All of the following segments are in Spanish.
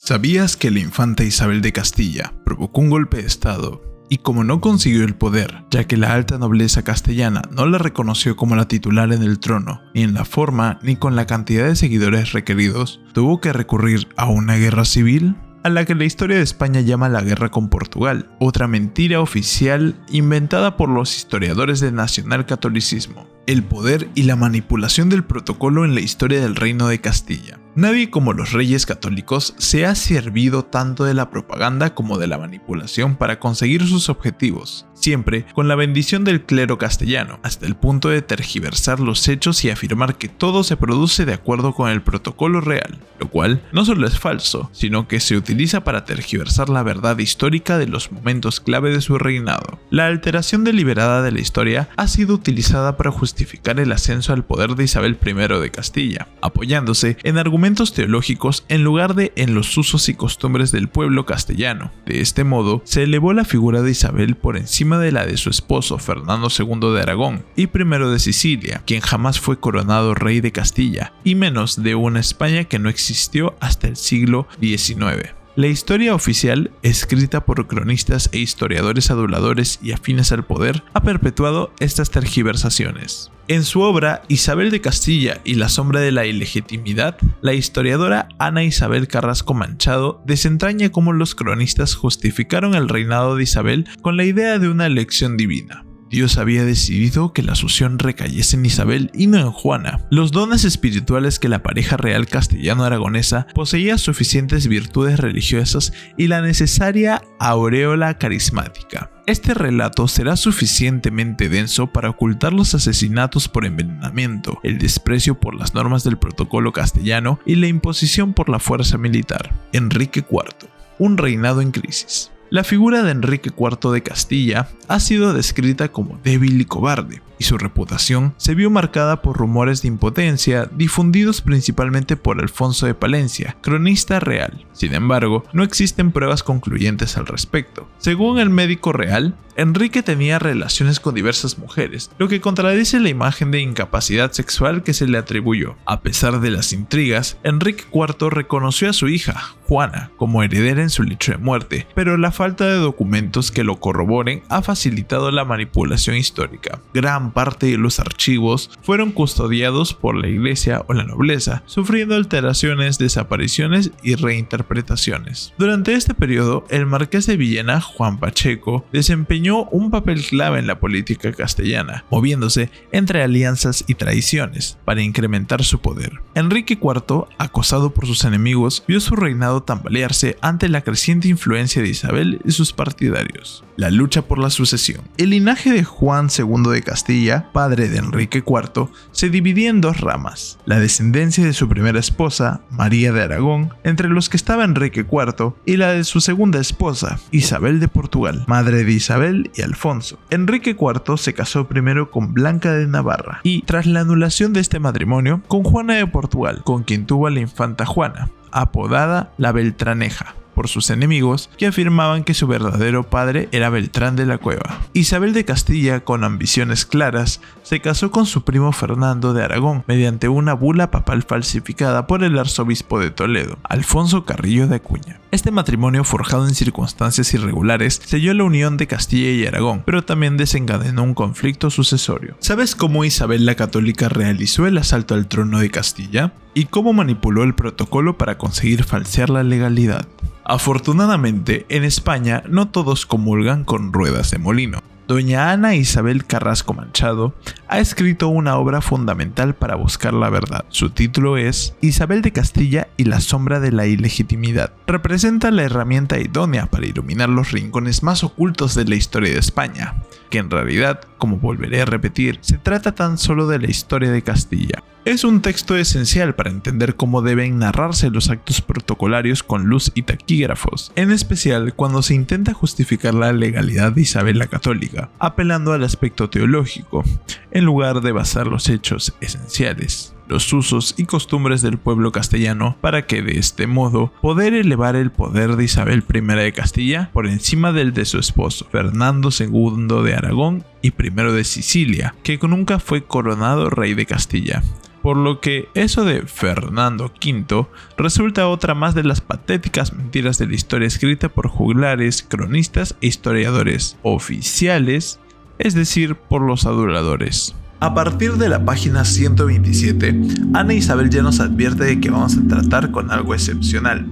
¿Sabías que la infanta Isabel de Castilla provocó un golpe de estado? Y como no consiguió el poder, ya que la alta nobleza castellana no la reconoció como la titular en el trono, ni en la forma ni con la cantidad de seguidores requeridos, tuvo que recurrir a una guerra civil, a la que la historia de España llama la guerra con Portugal, otra mentira oficial inventada por los historiadores del nacionalcatolicismo. El poder y la manipulación del protocolo en la historia del Reino de Castilla. Nadie como los reyes católicos se ha servido tanto de la propaganda como de la manipulación para conseguir sus objetivos, siempre con la bendición del clero castellano, hasta el punto de tergiversar los hechos y afirmar que todo se produce de acuerdo con el protocolo real, lo cual no solo es falso, sino que se utiliza para tergiversar la verdad histórica de los momentos clave de su reinado. La alteración deliberada de la historia ha sido utilizada para justificar el ascenso al poder de Isabel I de Castilla, apoyándose en argumentos teológicos en lugar de en los usos y costumbres del pueblo castellano. De este modo, se elevó la figura de Isabel por encima de la de su esposo Fernando II de Aragón y I de Sicilia, quien jamás fue coronado rey de Castilla, y menos de una España que no existió hasta el siglo XIX. La historia oficial, escrita por cronistas e historiadores aduladores y afines al poder, ha perpetuado estas tergiversaciones. En su obra Isabel de Castilla y la sombra de la ilegitimidad, la historiadora Ana Isabel Carrasco Manchado desentraña cómo los cronistas justificaron el reinado de Isabel con la idea de una elección divina. Dios había decidido que la sucesión recayese en Isabel y no en Juana. Los dones espirituales que la pareja real castellano-aragonesa poseía, suficientes virtudes religiosas y la necesaria aureola carismática. Este relato será suficientemente denso para ocultar los asesinatos por envenenamiento, el desprecio por las normas del protocolo castellano y la imposición por la fuerza militar. Enrique IV, un reinado en crisis. La figura de Enrique IV de Castilla ha sido descrita como débil y cobarde, y su reputación se vio marcada por rumores de impotencia difundidos principalmente por Alfonso de Palencia, cronista real. Sin embargo, no existen pruebas concluyentes al respecto. Según el médico real, Enrique tenía relaciones con diversas mujeres, lo que contradice la imagen de incapacidad sexual que se le atribuyó. A pesar de las intrigas, Enrique IV reconoció a su hija, Juana, como heredera en su lecho de muerte, pero la falta de documentos que lo corroboren ha facilitado la manipulación histórica. Gran parte de los archivos fueron custodiados por la iglesia o la nobleza, sufriendo alteraciones, desapariciones y reinterpretaciones. Durante este periodo, el marqués de Villena, Juan Pacheco, desempeñó un papel clave en la política castellana, moviéndose entre alianzas y traiciones para incrementar su poder. Enrique IV, acosado por sus enemigos, vio su reinado tambalearse ante la creciente influencia de Isabel y sus partidarios. La lucha por la sucesión. El linaje de Juan II de Castilla, padre de Enrique IV, se dividía en dos ramas: la descendencia de su primera esposa, María de Aragón, entre los que estaba Enrique IV, y la de su segunda esposa, Isabel de Portugal, madre de Isabel y Alfonso. Enrique IV se casó primero con Blanca de Navarra y, tras la anulación de este matrimonio, con Juana de Portugal, con quien tuvo a la infanta Juana, apodada la Beltraneja por sus enemigos, que afirmaban que su verdadero padre era Beltrán de la Cueva. Isabel de Castilla, con ambiciones claras, se casó con su primo Fernando de Aragón mediante una bula papal falsificada por el arzobispo de Toledo, Alfonso Carrillo de Acuña. Este matrimonio, forjado en circunstancias irregulares, selló la unión de Castilla y Aragón, pero también desencadenó un conflicto sucesorio. ¿Sabes cómo Isabel la Católica realizó el asalto al trono de Castilla? ¿Y cómo manipuló el protocolo para conseguir falsear la legalidad? Afortunadamente, en España no todos comulgan con ruedas de molino. Doña Ana Isabel Carrasco Manchado ha escrito una obra fundamental para buscar la verdad. Su título es Isabel de Castilla y la sombra de la ilegitimidad. Representa la herramienta idónea para iluminar los rincones más ocultos de la historia de España, que en realidad, como volveré a repetir, se trata tan solo de la historia de Castilla. Es un texto esencial para entender cómo deben narrarse los actos protocolarios con luz y taquígrafos, en especial cuando se intenta justificar la legalidad de Isabel la Católica, apelando al aspecto teológico, en lugar de basar los hechos esenciales, los usos y costumbres del pueblo castellano, para que de este modo poder elevar el poder de Isabel I de Castilla por encima del de su esposo, Fernando II de Aragón y I de Sicilia, que nunca fue coronado rey de Castilla. por lo que eso de Fernando V resulta otra más de las patéticas mentiras de la historia escrita por juglares, cronistas e historiadores oficiales, es decir, por los aduladores. A partir de la página 127, Ana Isabel ya nos advierte de que vamos a tratar con algo excepcional,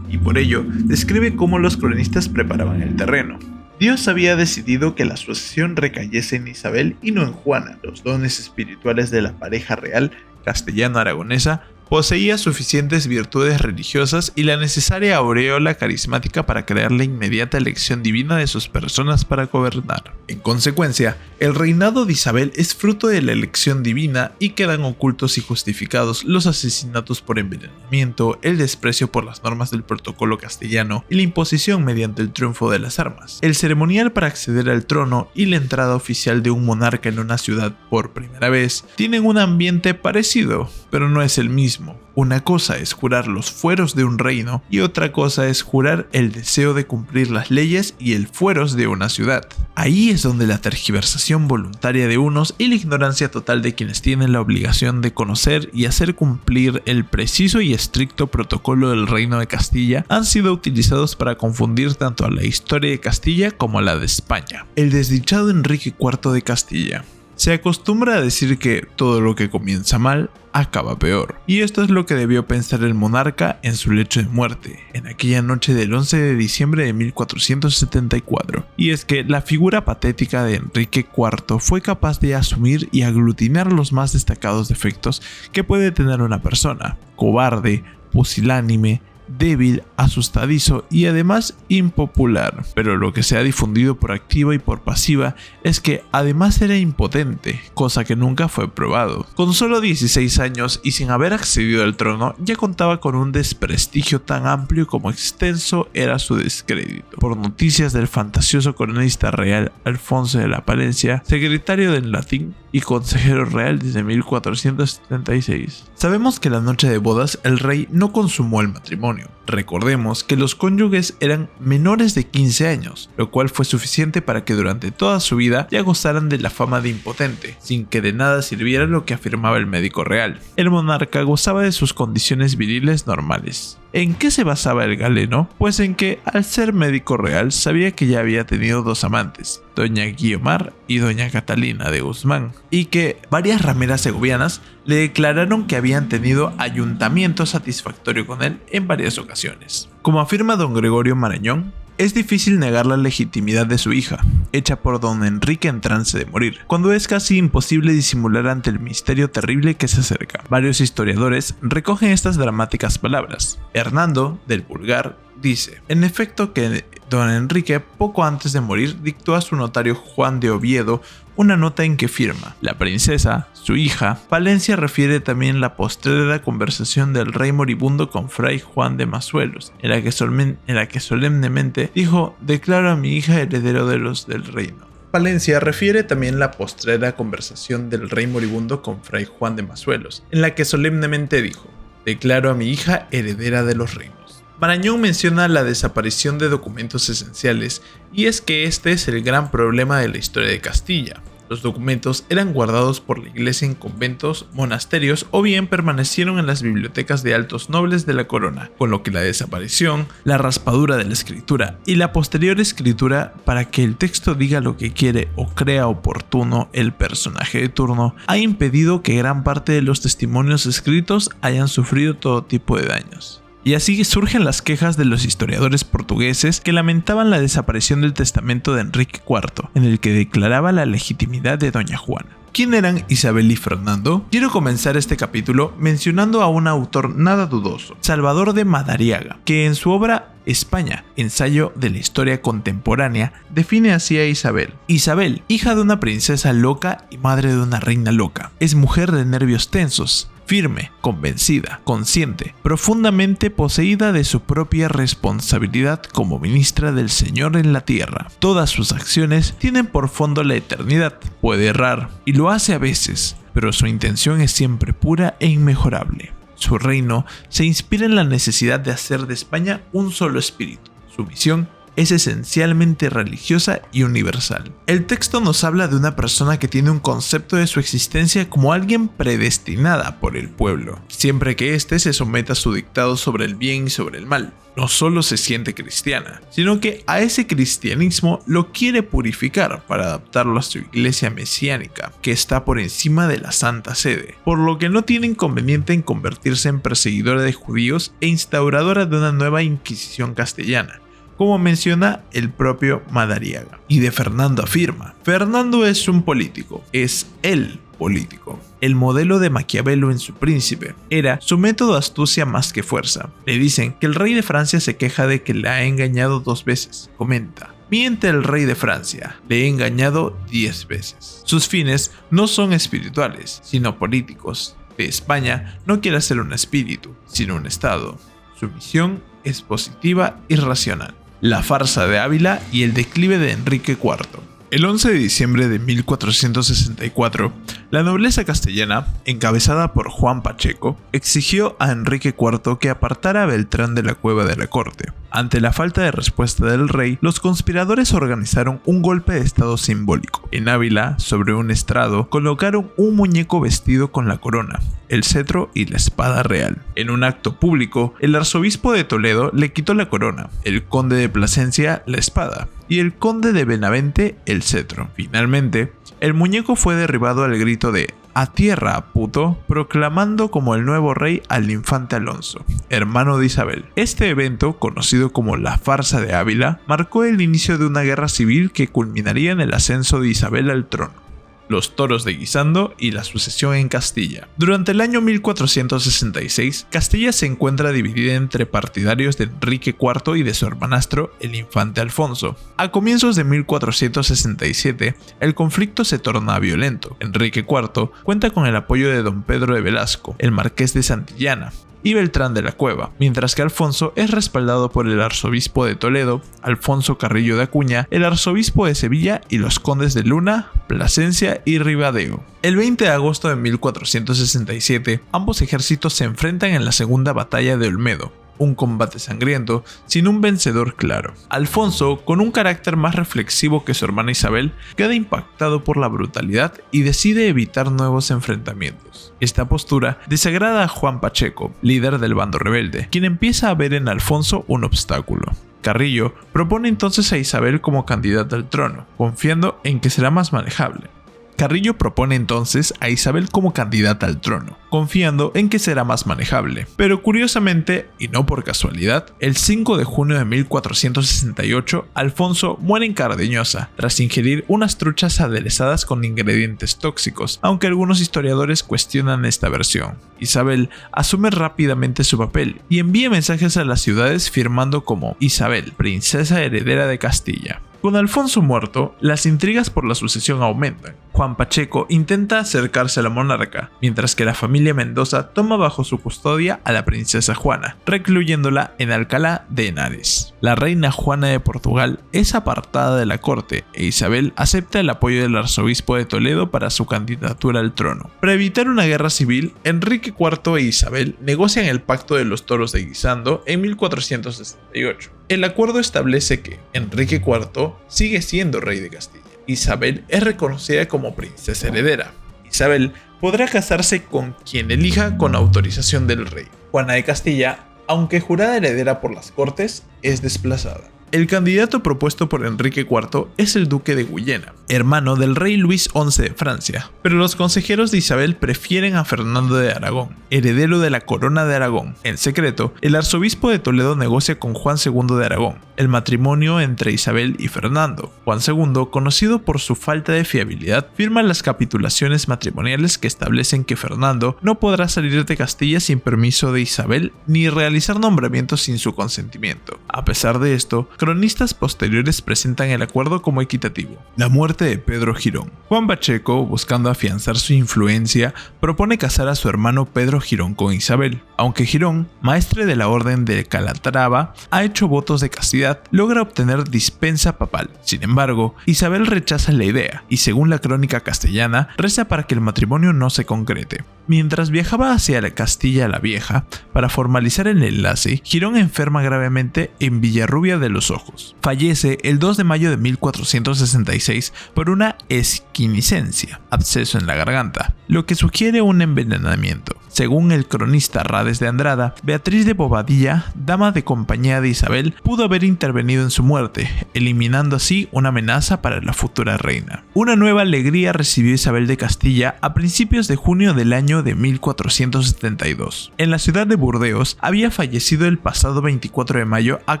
y por ello describe cómo los cronistas preparaban el terreno. Dios había decidido que la sucesión recayese en Isabel y no en Juana. Los dones espirituales de la pareja real castellano-aragonesa poseía suficientes virtudes religiosas y la necesaria aureola carismática para crear la inmediata elección divina de sus personas para gobernar. En consecuencia, el reinado de Isabel es fruto de la elección divina y quedan ocultos y justificados los asesinatos por envenenamiento, el desprecio por las normas del protocolo castellano y la imposición mediante el triunfo de las armas. El ceremonial para acceder al trono y la entrada oficial de un monarca en una ciudad por primera vez tienen un ambiente parecido, pero no es el mismo. Una cosa es jurar los fueros de un reino y otra cosa es jurar el deseo de cumplir las leyes y el fueros de una ciudad. Ahí es donde la tergiversación voluntaria de unos y la ignorancia total de quienes tienen la obligación de conocer y hacer cumplir el preciso y estricto protocolo del Reino de Castilla han sido utilizados para confundir tanto a la historia de Castilla como a la de España. El desdichado Enrique IV de Castilla. Se acostumbra a decir que todo lo que comienza mal acaba peor, y esto es lo que debió pensar el monarca en su lecho de muerte, en aquella noche del 11 de diciembre de 1474, y es que la figura patética de Enrique IV fue capaz de asumir y aglutinar los más destacados defectos que puede tener una persona: cobarde, pusilánime, débil, asustadizo y además impopular. Pero lo que se ha difundido por activa y por pasiva es que además era impotente, cosa que nunca fue probado. Con solo 16 años y sin haber accedido al trono, ya contaba con un desprestigio tan amplio como extenso era su descrédito. Por noticias del fantasioso cronista real Alfonso de la Palencia, secretario del latín y consejero real desde 1476. Sabemos que la noche de bodas el rey no consumó el matrimonio. Recordemos que los cónyuges eran menores de 15 años, lo cual fue suficiente para que durante toda su vida ya gozaran de la fama de impotente, sin que de nada sirviera lo que afirmaba el médico real. El monarca gozaba de sus condiciones viriles normales. ¿En qué se basaba el galeno? Pues en que, al ser médico real, sabía que ya había tenido dos amantes, doña Guiomar y doña Catalina de Guzmán, y que varias rameras segovianas le declararon que habían tenido ayuntamiento satisfactorio con él en varias ocasiones. Como afirma don Gregorio Marañón, es difícil negar la legitimidad de su hija, hecha por don Enrique en trance de morir, cuando es casi imposible disimular ante el misterio terrible que se acerca. Varios historiadores recogen estas dramáticas palabras. Hernando, del Pulgar, dice, en efecto, que don Enrique, poco antes de morir, dictó a su notario Juan de Oviedo una nota en que firma: la princesa, su hija. Palencia refiere también la postrera conversación del rey moribundo con fray Juan de Masuelos, en la que solemnemente dijo: declaro a mi hija heredero de los del reino. Palencia refiere también la postrera conversación del rey moribundo con fray Juan de Masuelos, en la que solemnemente dijo: declaro a mi hija heredera de los reinos. Marañón menciona la desaparición de documentos esenciales, y es que este es el gran problema de la historia de Castilla. Los documentos eran guardados por la iglesia en conventos, monasterios o bien permanecieron en las bibliotecas de altos nobles de la corona, con lo que la desaparición, la raspadura de la escritura y la posterior escritura para que el texto diga lo que quiere o crea oportuno el personaje de turno ha impedido que gran parte de los testimonios escritos hayan sufrido todo tipo de daños. Y así surgen las quejas de los historiadores portugueses que lamentaban la desaparición del testamento de Enrique IV, en el que declaraba la legitimidad de doña Juana. ¿Quién eran Isabel y Fernando? Quiero comenzar este capítulo mencionando a un autor nada dudoso, Salvador de Madariaga, que en su obra España, ensayo de la historia contemporánea, define así a Isabel. Isabel, hija de una princesa loca y madre de una reina loca, es mujer de nervios tensos, firme, convencida, consciente, profundamente poseída de su propia responsabilidad como ministra del Señor en la tierra. Todas sus acciones tienen por fondo la eternidad. Puede errar, y lo hace a veces, pero su intención es siempre pura e inmejorable. Su reino se inspira en la necesidad de hacer de España un solo espíritu. Su misión es esencialmente religiosa y universal. El texto nos habla de una persona que tiene un concepto de su existencia como alguien predestinada por el pueblo, siempre que éste se someta a su dictado sobre el bien y sobre el mal. No solo se siente cristiana, sino que a ese cristianismo lo quiere purificar para adaptarlo a su iglesia mesiánica, que está por encima de la Santa Sede, por lo que no tiene inconveniente en convertirse en perseguidora de judíos e instauradora de una nueva Inquisición castellana, como menciona el propio Madariaga. Y de Fernando afirma: Fernando es un político, es el político. El modelo de Maquiavelo en su Príncipe era su método astucia más que fuerza. Le dicen que el rey de Francia se queja de que le ha engañado 2 veces. Comenta: miente el rey de Francia, le he engañado 10 veces. Sus fines no son espirituales, sino políticos. De España no quiere ser un espíritu, sino un estado. Su misión es positiva y racional. La farsa de Ávila y el declive de Enrique IV. El 11 de diciembre de 1464, la nobleza castellana, encabezada por Juan Pacheco, exigió a Enrique IV que apartara a Beltrán de la cueva de la corte. Ante la falta de respuesta del rey, los conspiradores organizaron un golpe de estado simbólico. En Ávila, sobre un estrado, colocaron un muñeco vestido con la corona, el cetro y la espada real. En un acto público, el arzobispo de Toledo le quitó la corona, el conde de Plasencia la espada y el conde de Benavente el cetro. Finalmente, el muñeco fue derribado al grito de "¡A tierra, puto!", proclamando como el nuevo rey al infante Alonso, hermano de Isabel. Este evento, conocido como la farsa de Ávila, marcó el inicio de una guerra civil que culminaría en el ascenso de Isabel al trono, los toros de Guisando y la sucesión en Castilla. Durante el año 1466, Castilla se encuentra dividida entre partidarios de Enrique IV y de su hermanastro, el infante Alfonso. A comienzos de 1467, el conflicto se torna violento. Enrique IV cuenta con el apoyo de don Pedro de Velasco, el marqués de Santillana, y Beltrán de la Cueva, mientras que Alfonso es respaldado por el arzobispo de Toledo, Alfonso Carrillo de Acuña, el arzobispo de Sevilla y los condes de Luna, Plasencia y Ribadeo. El 20 de agosto de 1467, ambos ejércitos se enfrentan en la segunda batalla de Olmedo, un combate sangriento sin un vencedor claro. Alfonso, con un carácter más reflexivo que su hermana Isabel, queda impactado por la brutalidad y decide evitar nuevos enfrentamientos. Esta postura desagrada a Juan Pacheco, líder del bando rebelde, quien empieza a ver en Alfonso un obstáculo. Carrillo propone entonces a Isabel como candidata al trono, confiando en que será más manejable. Carrillo propone entonces a Isabel como candidata al trono, confiando en que será más manejable. Pero curiosamente, y no por casualidad, el 5 de junio de 1468, Alfonso muere en Cardeñosa, tras ingerir unas truchas aderezadas con ingredientes tóxicos, aunque algunos historiadores cuestionan esta versión. Isabel asume rápidamente su papel y envía mensajes a las ciudades firmando como Isabel, princesa heredera de Castilla. Con Alfonso muerto, las intrigas por la sucesión aumentan. Juan Pacheco intenta acercarse a la monarca, mientras que la familia Mendoza toma bajo su custodia a la princesa Juana, recluyéndola en Alcalá de Henares. La reina Juana de Portugal es apartada de la corte e Isabel acepta el apoyo del arzobispo de Toledo para su candidatura al trono. Para evitar una guerra civil, Enrique IV e Isabel negocian el pacto de los toros de Guisando en 1468. El acuerdo establece que Enrique IV sigue siendo rey de Castilla. Isabel es reconocida como princesa heredera. Isabel podrá casarse con quien elija con autorización del rey. Juana de Castilla, aunque jurada heredera por las Cortes, es desplazada. El candidato propuesto por Enrique IV es el duque de Guyena, hermano del rey Luis XI de Francia, pero los consejeros de Isabel prefieren a Fernando de Aragón, heredero de la corona de Aragón. En secreto, el arzobispo de Toledo negocia con Juan II de Aragón el matrimonio entre Isabel y Fernando. Juan II, conocido por su falta de fiabilidad, firma las capitulaciones matrimoniales que establecen que Fernando no podrá salir de Castilla sin permiso de Isabel ni realizar nombramientos sin su consentimiento. A pesar de esto, cronistas posteriores presentan el acuerdo como equitativo. La muerte de Pedro Girón. Juan Pacheco, buscando afianzar su influencia, propone casar a su hermano Pedro Girón con Isabel. Aunque Girón, maestre de la orden de Calatrava, ha hecho votos de castidad, logra obtener dispensa papal. Sin embargo, Isabel rechaza la idea y, según la crónica castellana, reza para que el matrimonio no se concrete. Mientras viajaba hacia la Castilla la Vieja para formalizar el enlace, Girón enferma gravemente en Villarrubia de los los ojos. Fallece el 2 de mayo de 1466 por una esquiniscencia, absceso en la garganta, lo que sugiere un envenenamiento. Según el cronista Rades de Andrada, Beatriz de Bobadilla, dama de compañía de Isabel, pudo haber intervenido en su muerte, eliminando así una amenaza para la futura reina. Una nueva alegría recibió Isabel de Castilla a principios de junio del año de 1472. En la ciudad de Burdeos había fallecido el pasado 24 de mayo a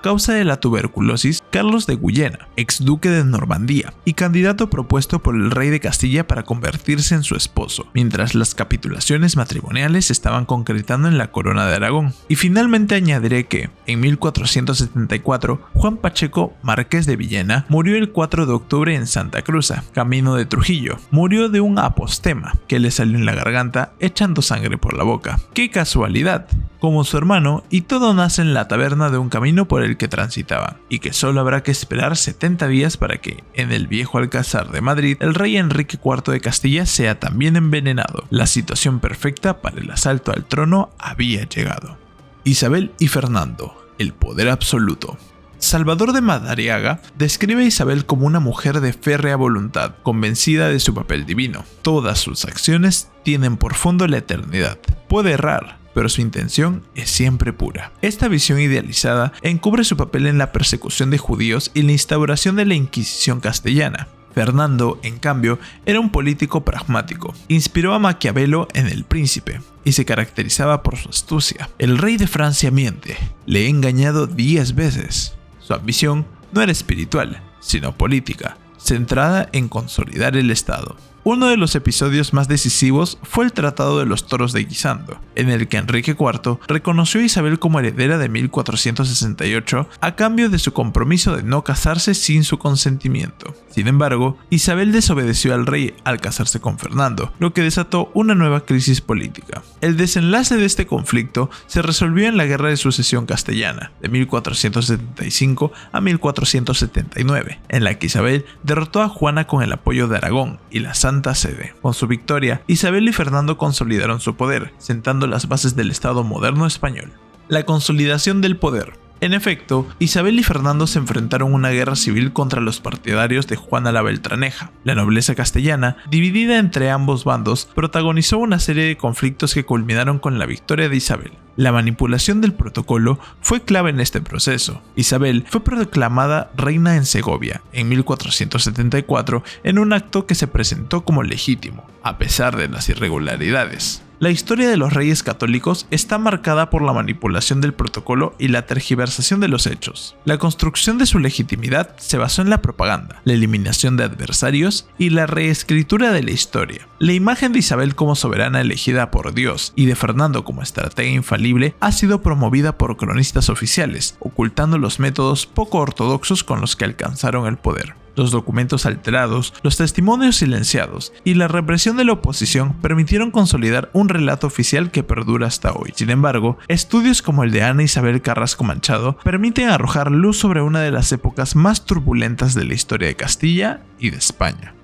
causa de la tuberculosis Carlos de Guyena, exduque de Normandía y candidato propuesto por el rey de Castilla para convertirse en su esposo, mientras las capitulaciones matrimoniales estaban concretando en la corona de Aragón. Y finalmente añadiré que, en 1474, Juan Pacheco, marqués de Villena, murió el 4 de octubre en Santa Cruz, camino de Trujillo. Murió de un apostema que le salió en la garganta echando sangre por la boca. ¡Qué casualidad! Como su hermano, y todo nace en la taberna de un camino por el que transitaba, y que solo habrá que esperar 70 días para que, en el viejo Alcázar de Madrid, el rey Enrique IV de Castilla sea también envenenado. La situación perfecta para el asalto al trono había llegado. Isabel y Fernando, el poder absoluto. Salvador de Madariaga describe a Isabel como una mujer de férrea voluntad, convencida de su papel divino. Todas sus acciones tienen por fondo la eternidad. Puede errar, pero su intención es siempre pura. Esta visión idealizada encubre su papel en la persecución de judíos y la instauración de la Inquisición castellana. Fernando, en cambio, era un político pragmático. Inspiró a Maquiavelo en El Príncipe y se caracterizaba por su astucia. El rey de Francia miente. Le he engañado 10 veces. Su ambición no era espiritual, sino política, centrada en consolidar el Estado. Uno de los episodios más decisivos fue el Tratado de los Toros de Guisando, en el que Enrique IV reconoció a Isabel como heredera de 1468 a cambio de su compromiso de no casarse sin su consentimiento. Sin embargo, Isabel desobedeció al rey al casarse con Fernando, lo que desató una nueva crisis política. El desenlace de este conflicto se resolvió en la Guerra de Sucesión Castellana, de 1475 a 1479, en la que Isabel derrotó a Juana con el apoyo de Aragón y la Santa Sede. Con su victoria, Isabel y Fernando consolidaron su poder, sentando las bases del Estado moderno español. La consolidación del poder. En efecto, Isabel y Fernando se enfrentaron a una guerra civil contra los partidarios de Juana la Beltraneja. La nobleza castellana, dividida entre ambos bandos, protagonizó una serie de conflictos que culminaron con la victoria de Isabel. La manipulación del protocolo fue clave en este proceso. Isabel fue proclamada reina en Segovia en 1474 en un acto que se presentó como legítimo, a pesar de las irregularidades. La historia de los reyes católicos está marcada por la manipulación del protocolo y la tergiversación de los hechos. La construcción de su legitimidad se basó en la propaganda, la eliminación de adversarios y la reescritura de la historia. La imagen de Isabel como soberana elegida por Dios y de Fernando como estratega infalible ha sido promovida por cronistas oficiales, ocultando los métodos poco ortodoxos con los que alcanzaron el poder. Los documentos alterados, los testimonios silenciados y la represión de la oposición permitieron consolidar un relato oficial que perdura hasta hoy. Sin embargo, estudios como el de Ana Isabel Carrasco Manchado permiten arrojar luz sobre una de las épocas más turbulentas de la historia de Castilla y de España.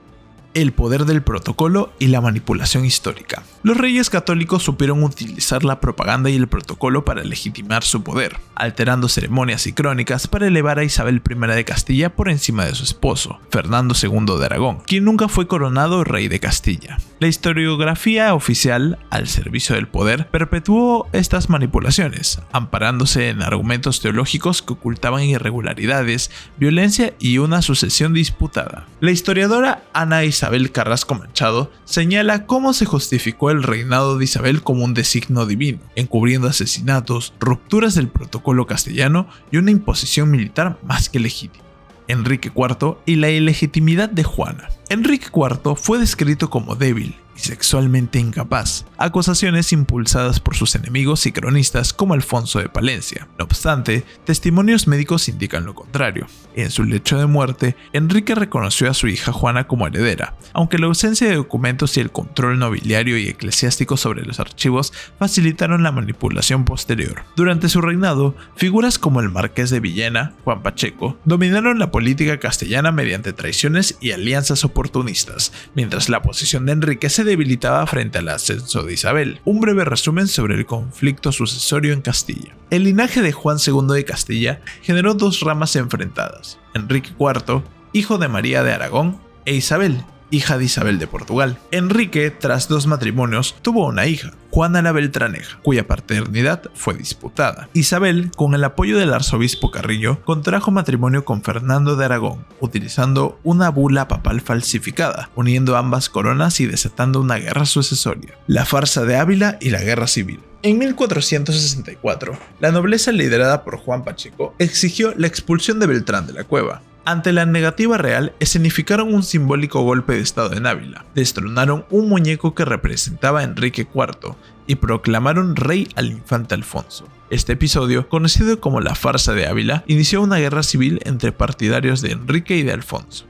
El poder del protocolo y la manipulación histórica. Los reyes católicos supieron utilizar la propaganda y el protocolo para legitimar su poder, alterando ceremonias y crónicas para elevar a Isabel I de Castilla por encima de su esposo, Fernando II de Aragón, quien nunca fue coronado rey de Castilla. La historiografía oficial, al servicio del poder, perpetuó estas manipulaciones, amparándose en argumentos teológicos que ocultaban irregularidades, violencia y una sucesión disputada. La historiadora Ana Isabel Carrasco Manchado señala cómo se justificó el reinado de Isabel como un designio divino, encubriendo asesinatos, rupturas del protocolo castellano y una imposición militar más que legítima. Enrique IV y la ilegitimidad de Juana. Enrique IV fue descrito como débil y sexualmente incapaz, acusaciones impulsadas por sus enemigos y cronistas como Alfonso de Palencia. No obstante, testimonios médicos indican lo contrario. En su lecho de muerte, Enrique reconoció a su hija Juana como heredera, aunque la ausencia de documentos y el control nobiliario y eclesiástico sobre los archivos facilitaron la manipulación posterior. Durante su reinado, figuras como el marqués de Villena, Juan Pacheco, dominaron la política castellana mediante traiciones y alianzas oportunistas, mientras la posición de Enrique se se debilitaba frente al ascenso de Isabel. Un breve resumen sobre el conflicto sucesorio en Castilla. El linaje de Juan II de Castilla generó dos ramas enfrentadas: Enrique IV, hijo de María de Aragón, e Isabel, hija de Isabel de Portugal. Enrique, tras 2 matrimonios, tuvo una hija, Juana la Beltraneja, cuya paternidad fue disputada. Isabel, con el apoyo del arzobispo Carrillo, contrajo matrimonio con Fernando de Aragón, utilizando una bula papal falsificada, uniendo ambas coronas y desatando una guerra sucesoria, la farsa de Ávila y la guerra civil. En 1464, la nobleza liderada por Juan Pacheco exigió la expulsión de Beltrán de la Cueva. Ante la negativa real, escenificaron un simbólico golpe de estado en Ávila, destronaron un muñeco que representaba a Enrique IV y proclamaron rey al infante Alfonso. Este episodio, conocido como la farsa de Ávila, inició una guerra civil entre partidarios de Enrique y de Alfonso,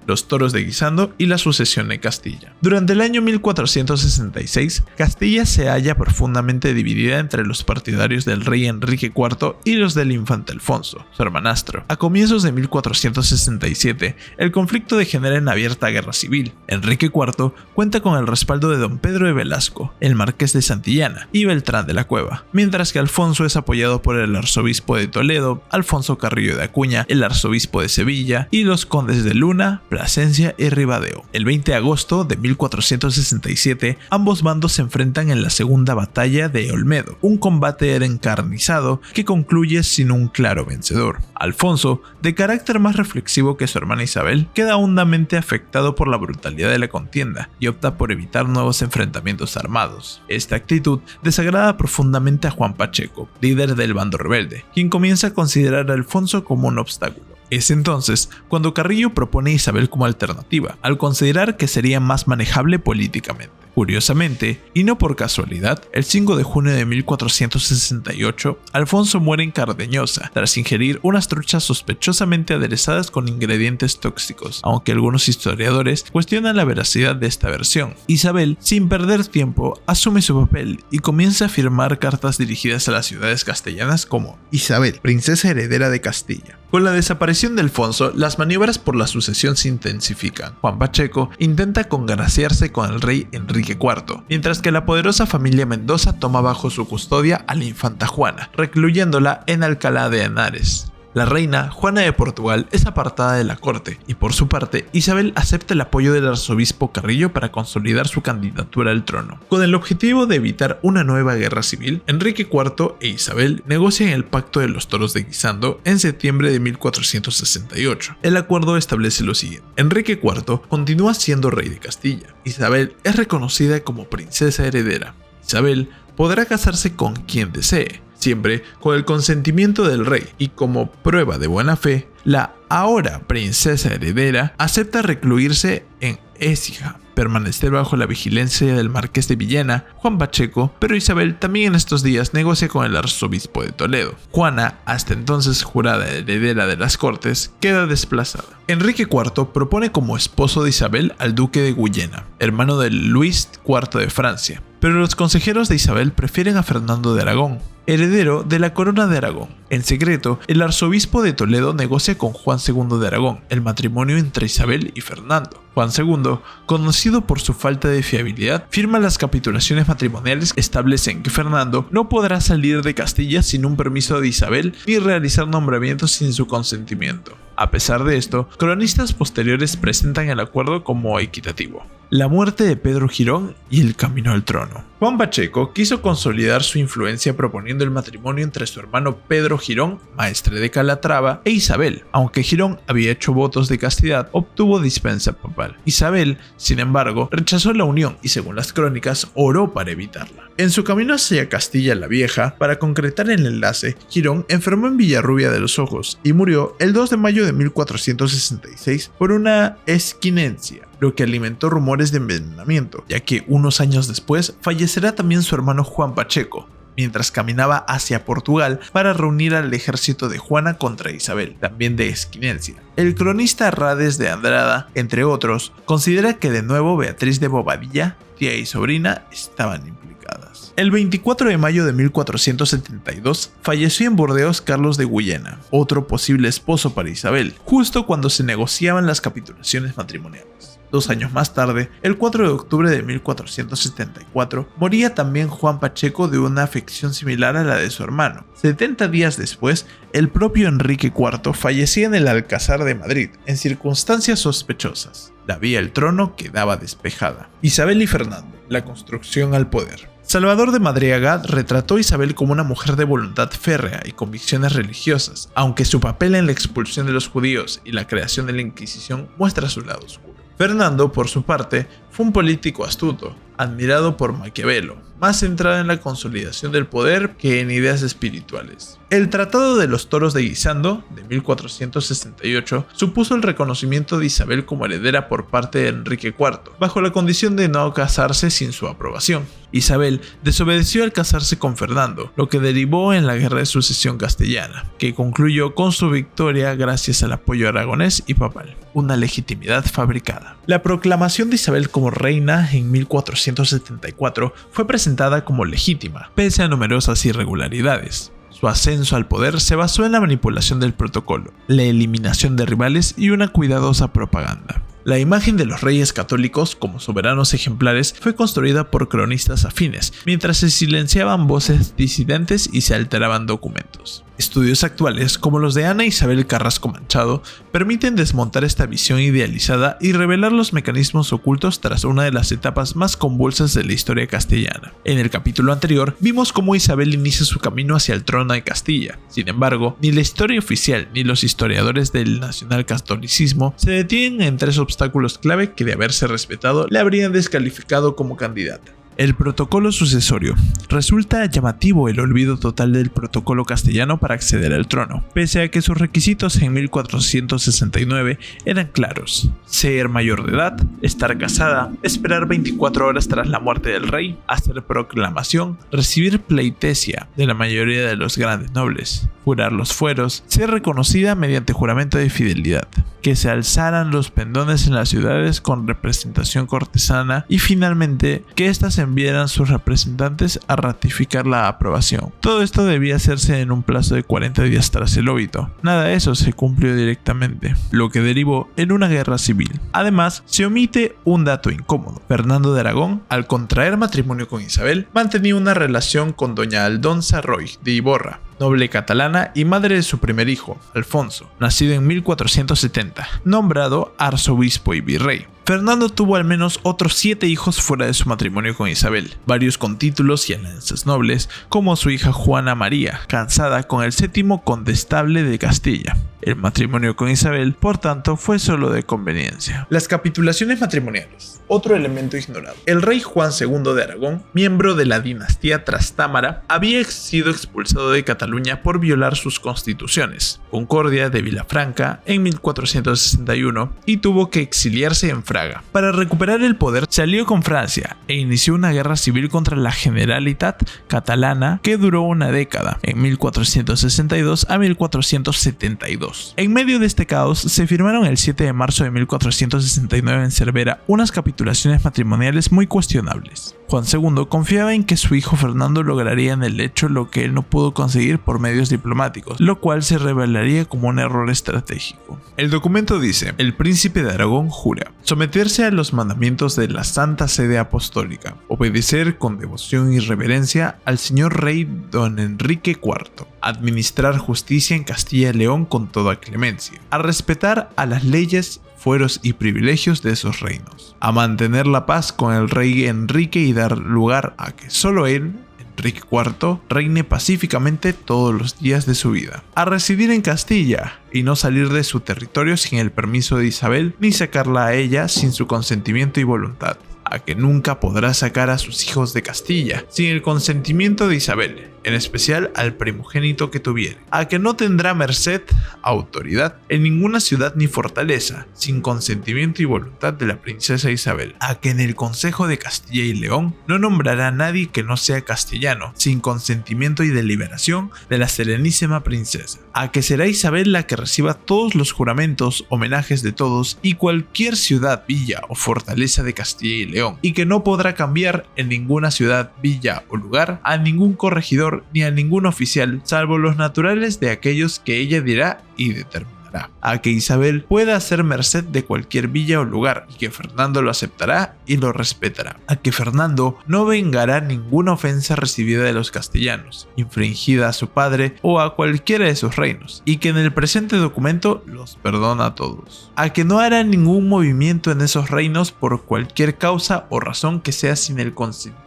los toros de Guisando y la sucesión en Castilla. Durante el año 1466, Castilla se halla profundamente dividida entre los partidarios del rey Enrique IV y los del infante Alfonso, su hermanastro. A comienzos de 1467, el conflicto degenera en abierta guerra civil. Enrique IV cuenta con el respaldo de don Pedro de Velasco, el marqués de Santillana y Beltrán de la Cueva, mientras que Alfonso es apoyado por el arzobispo de Toledo, Alfonso Carrillo de Acuña, el arzobispo de Sevilla y los condes de Luna, Plasencia y Ribadeo. El 20 de agosto de 1467, ambos bandos se enfrentan en la segunda batalla de Olmedo, un combate encarnizado que concluye sin un claro vencedor. Alfonso, de carácter más reflexivo que su hermana Isabel, queda hondamente afectado por la brutalidad de la contienda y opta por evitar nuevos enfrentamientos armados. Esta actitud desagrada profundamente a Juan Pacheco, líder del bando rebelde, quien comienza a considerar a Alfonso como un obstáculo. Es entonces cuando Carrillo propone a Isabel como alternativa, al considerar que sería más manejable políticamente. Curiosamente, y no por casualidad, el 5 de junio de 1468, Alfonso muere en Cardeñosa tras ingerir unas truchas sospechosamente aderezadas con ingredientes tóxicos, aunque algunos historiadores cuestionan la veracidad de esta versión. Isabel, sin perder tiempo, asume su papel y comienza a firmar cartas dirigidas a las ciudades castellanas como Isabel, princesa heredera de Castilla. Con la desaparición de Alfonso, las maniobras por la sucesión se intensifican. Juan Pacheco intenta congraciarse con el rey Enrique IV, mientras que la poderosa familia Mendoza toma bajo su custodia a la infanta Juana, recluyéndola en Alcalá de Henares. La reina Juana de Portugal es apartada de la corte y por su parte Isabel acepta el apoyo del arzobispo Carrillo para consolidar su candidatura al trono. Con el objetivo de evitar una nueva guerra civil, Enrique IV e Isabel negocian el Pacto de los Toros de Guisando en septiembre de 1468. El acuerdo establece lo siguiente: Enrique IV continúa siendo rey de Castilla, Isabel es reconocida como princesa heredera, Isabel podrá casarse con quien desee, siempre con el consentimiento del rey, y como prueba de buena fe, la ahora princesa heredera acepta recluirse en Écija, permanecer bajo la vigilancia del marqués de Villena, Juan Pacheco, pero Isabel también en estos días negocia con el arzobispo de Toledo. Juana, hasta entonces jurada heredera de las cortes, queda desplazada. Enrique IV propone como esposo de Isabel al duque de Guyena, hermano de Luis IV de Francia, pero los consejeros de Isabel prefieren a Fernando de Aragón, heredero de la corona de Aragón. En secreto, el arzobispo de Toledo negocia con Juan II de Aragón el matrimonio entre Isabel y Fernando. Juan II, conocido por su falta de fiabilidad, firma las capitulaciones matrimoniales que establecen que Fernando no podrá salir de Castilla sin un permiso de Isabel ni realizar nombramientos sin su consentimiento. A pesar de esto, cronistas posteriores presentan el acuerdo como equitativo. La muerte de Pedro Girón y el camino al trono. Juan Pacheco quiso consolidar su influencia proponiendo el matrimonio entre su hermano Pedro Girón, maestre de Calatrava, e Isabel. Aunque Girón había hecho votos de castidad, obtuvo dispensa papal. Isabel, sin embargo, rechazó la unión y, según las crónicas, oró para evitarla. En su camino hacia Castilla la Vieja, para concretar el enlace, Girón enfermó en Villarrubia de los Ojos y murió el 2 de mayo de 1466 por una esquinencia, lo que alimentó rumores de envenenamiento, ya que unos años después fallecerá también su hermano Juan Pacheco, mientras caminaba hacia Portugal para reunir al ejército de Juana contra Isabel, también de esquinencia. El cronista Rades de Andrada, entre otros, considera que de nuevo Beatriz de Bobadilla, tía y sobrina, estaban implicadas. El 24 de mayo de 1472 falleció en Burdeos Carlos de Guyena, otro posible esposo para Isabel, justo cuando se negociaban las capitulaciones matrimoniales. 2 años más tarde, el 4 de octubre de 1474, moría también Juan Pacheco de una afección similar a la de su hermano. 70 días después, el propio Enrique IV fallecía en el Alcázar de Madrid, en circunstancias sospechosas. La vía al trono quedaba despejada. Isabel y Fernando, la construcción al poder. Salvador de Madariaga retrató a Isabel como una mujer de voluntad férrea y convicciones religiosas, aunque su papel en la expulsión de los judíos y la creación de la Inquisición muestra su lado oscuro. Fernando, por su parte, fue un político astuto, admirado por Maquiavelo, más centrado en la consolidación del poder que en ideas espirituales. El Tratado de los Toros de Guisando, de 1468, supuso el reconocimiento de Isabel como heredera por parte de Enrique IV, bajo la condición de no casarse sin su aprobación. Isabel desobedeció al casarse con Fernando, lo que derivó en la Guerra de Sucesión Castellana, que concluyó con su victoria gracias al apoyo aragonés y papal, una legitimidad fabricada. La proclamación de Isabel como reina en 1474 fue presentada como legítima, pese a numerosas irregularidades. Su ascenso al poder se basó en la manipulación del protocolo, la eliminación de rivales y una cuidadosa propaganda. La imagen de los reyes católicos como soberanos ejemplares fue construida por cronistas afines, mientras se silenciaban voces disidentes y se alteraban documentos. Estudios actuales, como los de Ana Isabel Carrasco Manchado, permiten desmontar esta visión idealizada y revelar los mecanismos ocultos tras una de las etapas más convulsas de la historia castellana. En el capítulo anterior, vimos cómo Isabel inicia su camino hacia el trono de Castilla. Sin embargo, ni la historia oficial ni los historiadores del nacionalcatolicismo se detienen en 3 obstáculos clave que, de haberse respetado, le habrían descalificado como candidata. El protocolo sucesorio. Resulta llamativo el olvido total del protocolo castellano para acceder al trono, pese a que sus requisitos en 1469 eran claros: ser mayor de edad, estar casada, esperar 24 horas tras la muerte del rey, hacer proclamación, recibir pleitesía de la mayoría de los grandes nobles, jurar los fueros, ser reconocida mediante juramento de fidelidad, que se alzaran los pendones en las ciudades con representación cortesana y finalmente que éstas enviaran sus representantes a ratificar la aprobación. Todo esto debía hacerse en un plazo de 40 días tras el óbito. Nada de eso se cumplió directamente, lo que derivó en una guerra civil. Además, se omite un dato incómodo. Fernando de Aragón, al contraer matrimonio con Isabel, mantenía una relación con doña Aldonza Roy de Iborra, noble catalana y madre de su primer hijo, Alfonso, nacido en 1470, nombrado arzobispo y virrey. Fernando tuvo al menos otros 7 hijos fuera de su matrimonio con Isabel, varios con títulos y alianzas nobles, como su hija Juana María, casada con el 7º condestable de Castilla. El matrimonio con Isabel, por tanto, fue solo de conveniencia. Las capitulaciones matrimoniales. Otro elemento ignorado. El rey Juan II de Aragón, miembro de la dinastía Trastámara, había sido expulsado de Cataluña por violar sus constituciones, Concordia de Vilafranca en 1461, y tuvo que exiliarse en Fraga. Para recuperar el poder, se alió con Francia e inició una guerra civil contra la Generalitat catalana que duró una década, en 1462 a 1472. En medio de este caos, se firmaron el 7 de marzo de 1469 en Cervera unas capitulaciones matrimoniales muy cuestionables. Juan II confiaba en que su hijo Fernando lograría en el hecho lo que él no pudo conseguir por medios diplomáticos, lo cual se revelaría como un error estratégico. El documento dice: el príncipe de Aragón jura someterse a los mandamientos de la Santa Sede Apostólica, obedecer con devoción y reverencia al señor rey don Enrique IV, administrar justicia en Castilla y León con toda clemencia, a respetar a las leyes, fueros y privilegios de esos reinos, a mantener la paz con el rey Enrique y dar lugar a que solo él, Enrique IV, reine pacíficamente todos los días de su vida, a residir en Castilla y no salir de su territorio sin el permiso de Isabel ni sacarla a ella sin su consentimiento y voluntad, a que nunca podrá sacar a sus hijos de Castilla sin el consentimiento de Isabel, en especial al primogénito que tuviere, a que no tendrá merced, autoridad, en ninguna ciudad ni fortaleza, sin consentimiento y voluntad de la princesa Isabel, a que en el Consejo de Castilla y León no nombrará a nadie que no sea castellano, sin consentimiento y deliberación de la serenísima princesa, a que será Isabel la que reciba todos los juramentos, homenajes de todos y cualquier ciudad, villa o fortaleza de Castilla y León, y que no podrá cambiar en ninguna ciudad, villa o lugar a ningún corregidor ni a ningún oficial, salvo los naturales de aquellos que ella dirá y determinará. tomará, a que Isabel pueda hacer merced de cualquier villa o lugar y que Fernando lo aceptará y lo respetará, a que Fernando no vengará ninguna ofensa recibida de los castellanos, infringida a su padre o a cualquiera de sus reinos, y que en el presente documento los perdona a todos, a que no hará ningún movimiento en esos reinos por cualquier causa o razón que sea sin el consentimiento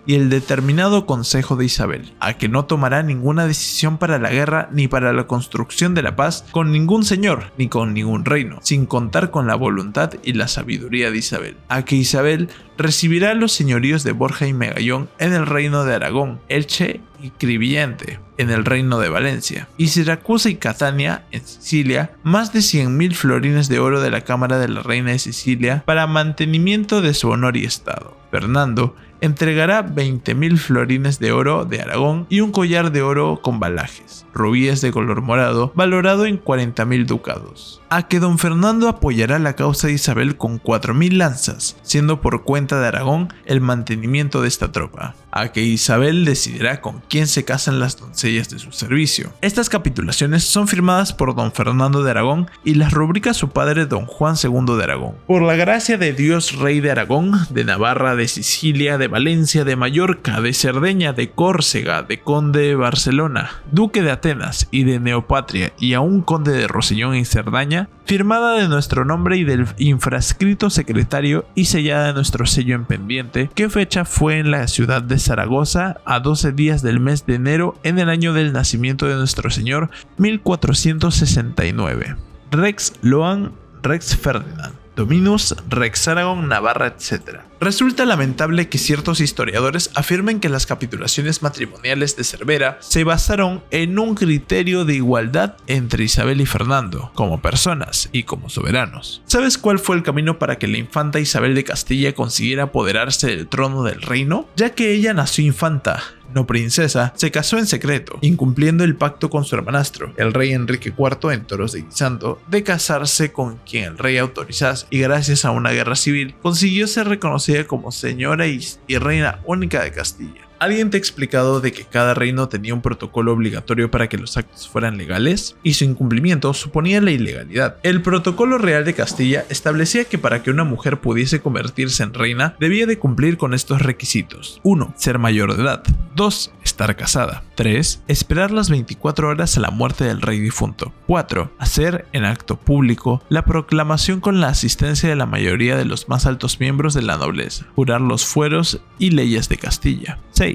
y el determinado consejo de Isabel, a que no tomará ninguna decisión para la guerra ni para la construcción de la paz con ningún señor ni con ningún reino, sin contar con la voluntad y la sabiduría de Isabel, a que Isabel recibirá los señoríos de Borja y Megallón en el reino de Aragón, Elche y Cribillente en el reino de Valencia, y Siracusa y Catania en Sicilia, más de 100.000 florines de oro de la cámara de la reina de Sicilia para mantenimiento de su honor y estado. Fernando entregará 20.000 florines de oro de Aragón y un collar de oro con balajes, rubíes de color morado, valorado en 40.000 ducados. A que don Fernando apoyará la causa de Isabel con 4.000 lanzas, siendo por cuenta de Aragón el mantenimiento de esta tropa. A que Isabel decidirá con quién se casan las doncellas de su servicio. Estas capitulaciones son firmadas por don Fernando de Aragón y las rubrica su padre don Juan II de Aragón. Por la gracia de Dios, rey de Aragón, de Navarra, de Sicilia, de Valencia, de Mallorca, de Cerdeña, de Córcega, de conde de Barcelona, duque de Atenas y de Neopatria y aún conde de Rosellón y Cerdaña, firmada de nuestro nombre y del infrascrito secretario y sellada de nuestro sello en pendiente, que fecha fue en la ciudad de Zaragoza a 12 días del mes de enero en el año del nacimiento de nuestro Señor 1469. Rex Loan Rex Ferdinand Dominus Rex Aragón Navarra, etc. Resulta lamentable que ciertos historiadores afirmen que las capitulaciones matrimoniales de Cervera se basaron en un criterio de igualdad entre Isabel y Fernando, como personas y como soberanos. ¿Sabes cuál fue el camino para que la infanta Isabel de Castilla consiguiera apoderarse del trono del reino? Ya que ella nació infanta, no princesa, se casó en secreto, incumpliendo el pacto con su hermanastro, el rey Enrique IV en Toros de Guisando, de casarse con quien el rey autorizase, y gracias a una guerra civil consiguió ser reconocida como señora y reina única de Castilla. ¿Alguien te ha explicado de que cada reino tenía un protocolo obligatorio para que los actos fueran legales? Y su incumplimiento suponía la ilegalidad. El protocolo real de Castilla establecía que para que una mujer pudiese convertirse en reina, debía de cumplir con estos requisitos. 1. Ser mayor de edad. 2. Estar casada. 3. Esperar las 24 horas a la muerte del rey difunto. 4. Hacer en acto público la proclamación con la asistencia de la mayoría de los más altos miembros de la nobleza. Jurar los fueros y leyes de Castilla. 6.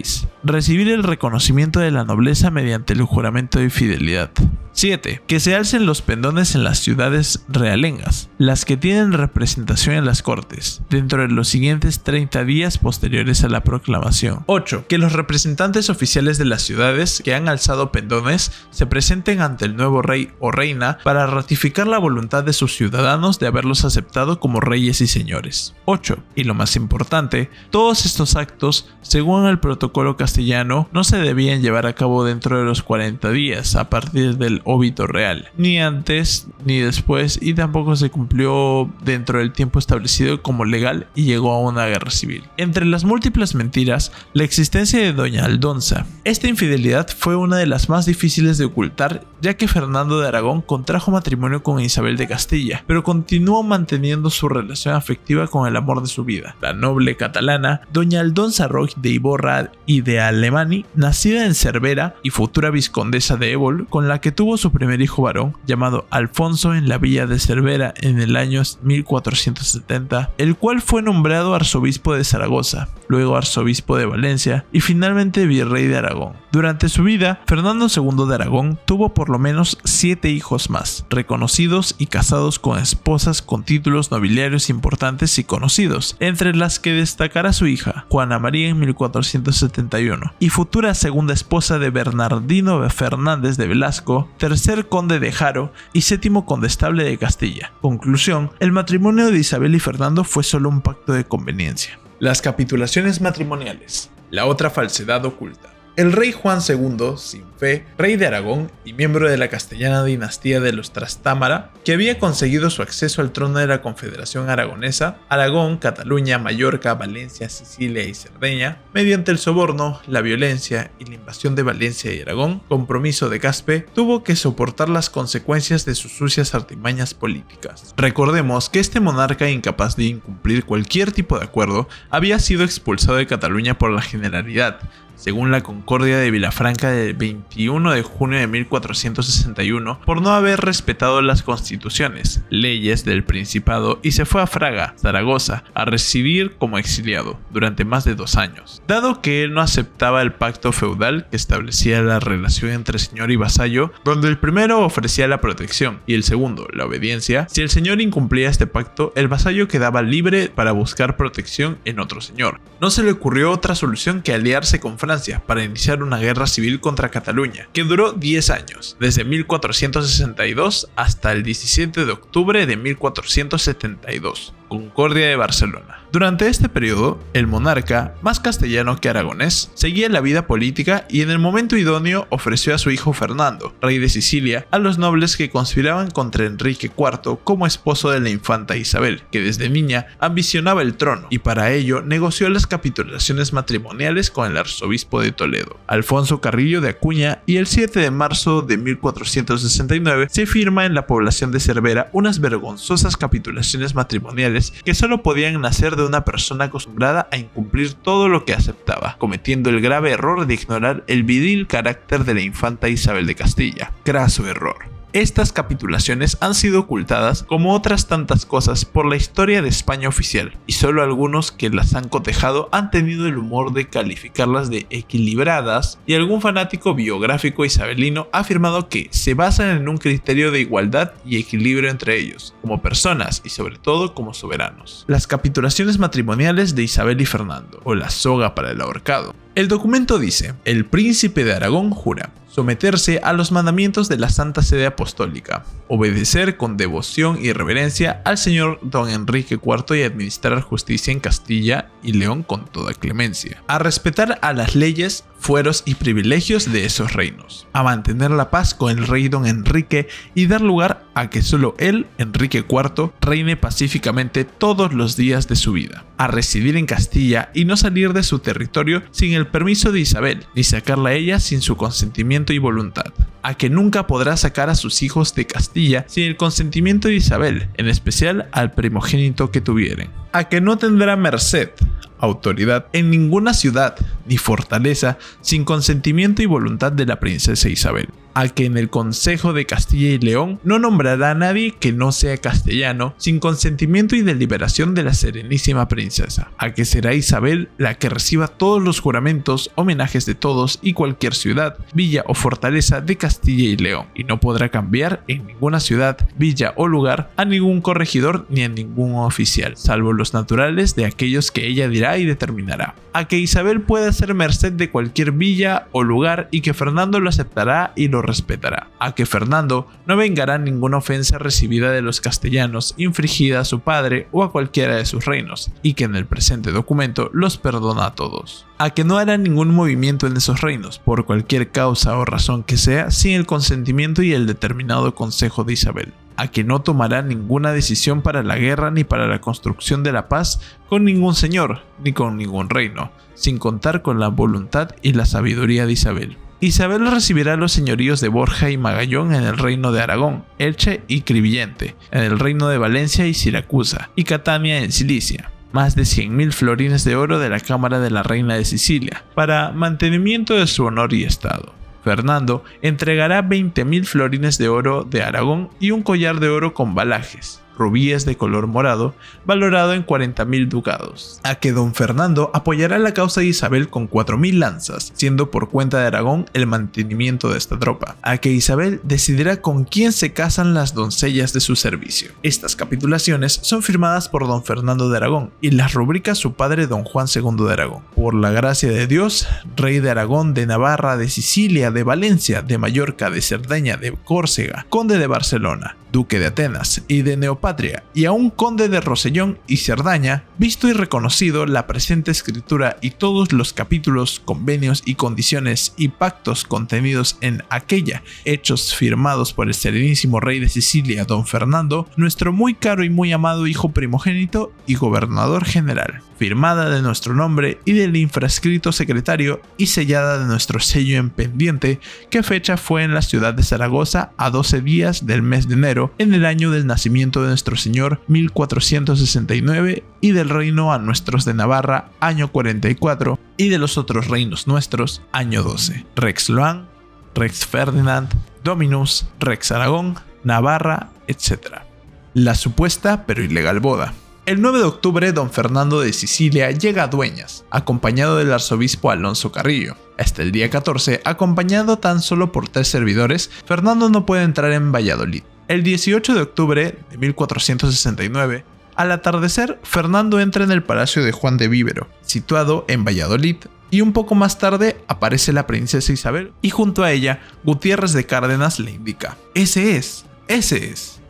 Recibir el reconocimiento de la nobleza mediante el juramento de fidelidad. 7. Que se alcen los pendones en las ciudades realengas, las que tienen representación en las cortes, dentro de los siguientes 30 días posteriores a la proclamación. 8. Que los representantes oficiales de las ciudades que han alzado pendones se presenten ante el nuevo rey o reina para ratificar la voluntad de sus ciudadanos de haberlos aceptado como reyes y señores. 8. Y lo más importante, todos estos actos, según el protocolo castellano, no se debían llevar a cabo dentro de los 40 días a partir del óbito real, ni antes ni después, y tampoco se cumplió dentro del tiempo establecido como legal y llegó a una guerra civil. Entre las múltiples mentiras, la existencia de doña Aldonza. Esta infidelidad fue una de las más difíciles de ocultar, ya que Fernando de Aragón contrajo matrimonio con Isabel de Castilla, pero continuó manteniendo su relación afectiva con el amor de su vida, la noble catalana doña Aldonza Roig de Iborra y de Alemany, nacida en Cervera y futura vizcondesa de Ébol, con la que tuvo su primer hijo varón, llamado Alfonso, en la villa de Cervera en el año 1470, el cual fue nombrado arzobispo de Zaragoza, luego arzobispo de Valencia y finalmente virrey de Aragón. Durante su vida, Fernando II de Aragón tuvo por lo menos 7 hijos más, reconocidos y casados con esposas con títulos nobiliarios importantes y conocidos, entre las que destacará su hija, Juana María en 1471, y futura segunda esposa de Bernardino Fernández de Velasco, tercer conde de Jaro y séptimo condestable de Castilla. Conclusión: el matrimonio de Isabel y Fernando fue solo un pacto de conveniencia. Las capitulaciones matrimoniales. La otra falsedad oculta. El rey Juan II, sin fe, rey de Aragón y miembro de la castellana dinastía de los Trastámara, que había conseguido su acceso al trono de la Confederación Aragonesa, Aragón, Cataluña, Mallorca, Valencia, Sicilia y Cerdeña, mediante el soborno, la violencia y la invasión de Valencia y Aragón, compromiso de Caspe, tuvo que soportar las consecuencias de sus sucias artimañas políticas. Recordemos que este monarca incapaz de incumplir cualquier tipo de acuerdo había sido expulsado de Cataluña por la Generalidad, según la Concordia de Vilafranca del 21 de junio de 1461, por no haber respetado las constituciones, leyes del Principado, y se fue a Fraga, Zaragoza, a residir como exiliado durante más de 2 años. Dado que él no aceptaba el pacto feudal que establecía la relación entre señor y vasallo, donde el primero ofrecía la protección y el segundo la obediencia, si el señor incumplía este pacto, el vasallo quedaba libre para buscar protección en otro señor. No se le ocurrió otra solución que aliarse con Francia para iniciar una guerra civil contra Cataluña, que duró 10 años, desde 1462 hasta el 17 de octubre de 1472. Concordia de Barcelona. Durante este periodo, el monarca, más castellano que aragonés, seguía la vida política y en el momento idóneo ofreció a su hijo Fernando, rey de Sicilia, a los nobles que conspiraban contra Enrique IV como esposo de la infanta Isabel, que desde niña ambicionaba el trono, y para ello negoció las capitulaciones matrimoniales con el arzobispo de Toledo, Alfonso Carrillo de Acuña, y el 7 de marzo de 1469 se firma en la población de Cervera unas vergonzosas capitulaciones matrimoniales que solo podían nacer de una persona acostumbrada a incumplir todo lo que aceptaba, cometiendo el grave error de ignorar el viril carácter de la infanta Isabel de Castilla. Craso error. Estas capitulaciones han sido ocultadas, como otras tantas cosas, por la historia de España oficial, y solo algunos que las han cotejado han tenido el humor de calificarlas de equilibradas, y algún fanático biográfico isabelino ha afirmado que se basan en un criterio de igualdad y equilibrio entre ellos, como personas y sobre todo como soberanos. Las capitulaciones matrimoniales de Isabel y Fernando, o la soga para el ahorcado. El documento dice: el príncipe de Aragón jura someterse a los mandamientos de la Santa Sede Apostólica, obedecer con devoción y reverencia al señor don Enrique IV y administrar justicia en Castilla y León con toda clemencia, a respetar a las leyes, fueros y privilegios de esos reinos, a mantener la paz con el rey don Enrique y dar lugar a que solo él, Enrique IV, reine pacíficamente todos los días de su vida, a residir en Castilla y no salir de su territorio sin el permiso de Isabel, ni sacarla a ella sin su consentimiento y voluntad, a que nunca podrá sacar a sus hijos de Castilla sin el consentimiento de Isabel, en especial al primogénito que tuvieren, a que no tendrá merced, autoridad en ninguna ciudad ni fortaleza sin consentimiento y voluntad de la princesa Isabel, a que en el Consejo de Castilla y León no nombrará a nadie que no sea castellano sin consentimiento y deliberación de la serenísima princesa, a que será Isabel la que reciba todos los juramentos, homenajes de todos y cualquier ciudad, villa o fortaleza de Castilla y León, y no podrá cambiar en ninguna ciudad, villa o lugar a ningún corregidor ni a ningún oficial, salvo los naturales de aquellos que ella dirá y determinará, a que Isabel pueda hacer merced de cualquier villa o lugar y que Fernando lo aceptará y lo respetará, a que Fernando no vengará ninguna ofensa recibida de los castellanos infligida a su padre o a cualquiera de sus reinos, y que en el presente documento los perdona a todos, a que no hará ningún movimiento en esos reinos, por cualquier causa o razón que sea, sin el consentimiento y el determinado consejo de Isabel, a que no tomará ninguna decisión para la guerra ni para la construcción de la paz con ningún señor ni con ningún reino, sin contar con la voluntad y la sabiduría de Isabel. Isabel recibirá los señoríos de Borja y Magallón en el reino de Aragón, Elche y Cribillente, en el reino de Valencia y Siracusa, y Catania en Cilicia, más de 100.000 florines de oro de la cámara de la reina de Sicilia, para mantenimiento de su honor y estado. Fernando entregará 20.000 florines de oro de Aragón y un collar de oro con balajes, rubíes de color morado, valorado en 40.000 ducados, a que don Fernando apoyará la causa de Isabel con 4.000 lanzas, siendo por cuenta de Aragón el mantenimiento de esta tropa, a que Isabel decidirá con quién se casan las doncellas de su servicio. Estas capitulaciones son firmadas por don Fernando de Aragón y las rubrica su padre don Juan II de Aragón. Por la gracia de Dios, rey de Aragón, de Navarra, de Sicilia, de Valencia, de Mallorca, de Cerdeña, de Córcega, conde de Barcelona, duque de Atenas y de Neopatria, y a un conde de Rosellón y Cerdaña, visto y reconocido la presente escritura y todos los capítulos, convenios y condiciones y pactos contenidos en aquella, hechos firmados por el serenísimo rey de Sicilia, don Fernando, nuestro muy caro y muy amado hijo primogénito y gobernador general, firmada de nuestro nombre y del infrascrito secretario y sellada de nuestro sello en pendiente, que fecha fue en la ciudad de Zaragoza a 12 días del mes de enero, en el año del nacimiento de nuestro Señor 1469, y del reino a nuestros de Navarra año 44, y de los otros reinos nuestros año 12. Rex Loan, Rex Ferdinand, Dominus, Rex Aragón, Navarra, etc. La supuesta pero ilegal boda. El 9 de octubre, don Fernando de Sicilia llega a Dueñas, acompañado del arzobispo Alonso Carrillo. Hasta el día 14, acompañado tan solo por 3 servidores, Fernando no puede entrar en Valladolid. El 18 de octubre de 1469, al atardecer, Fernando entra en el palacio de Juan de Vivero, situado en Valladolid, y un poco más tarde aparece la princesa Isabel, y junto a ella, Gutiérrez de Cárdenas le indica: ese es,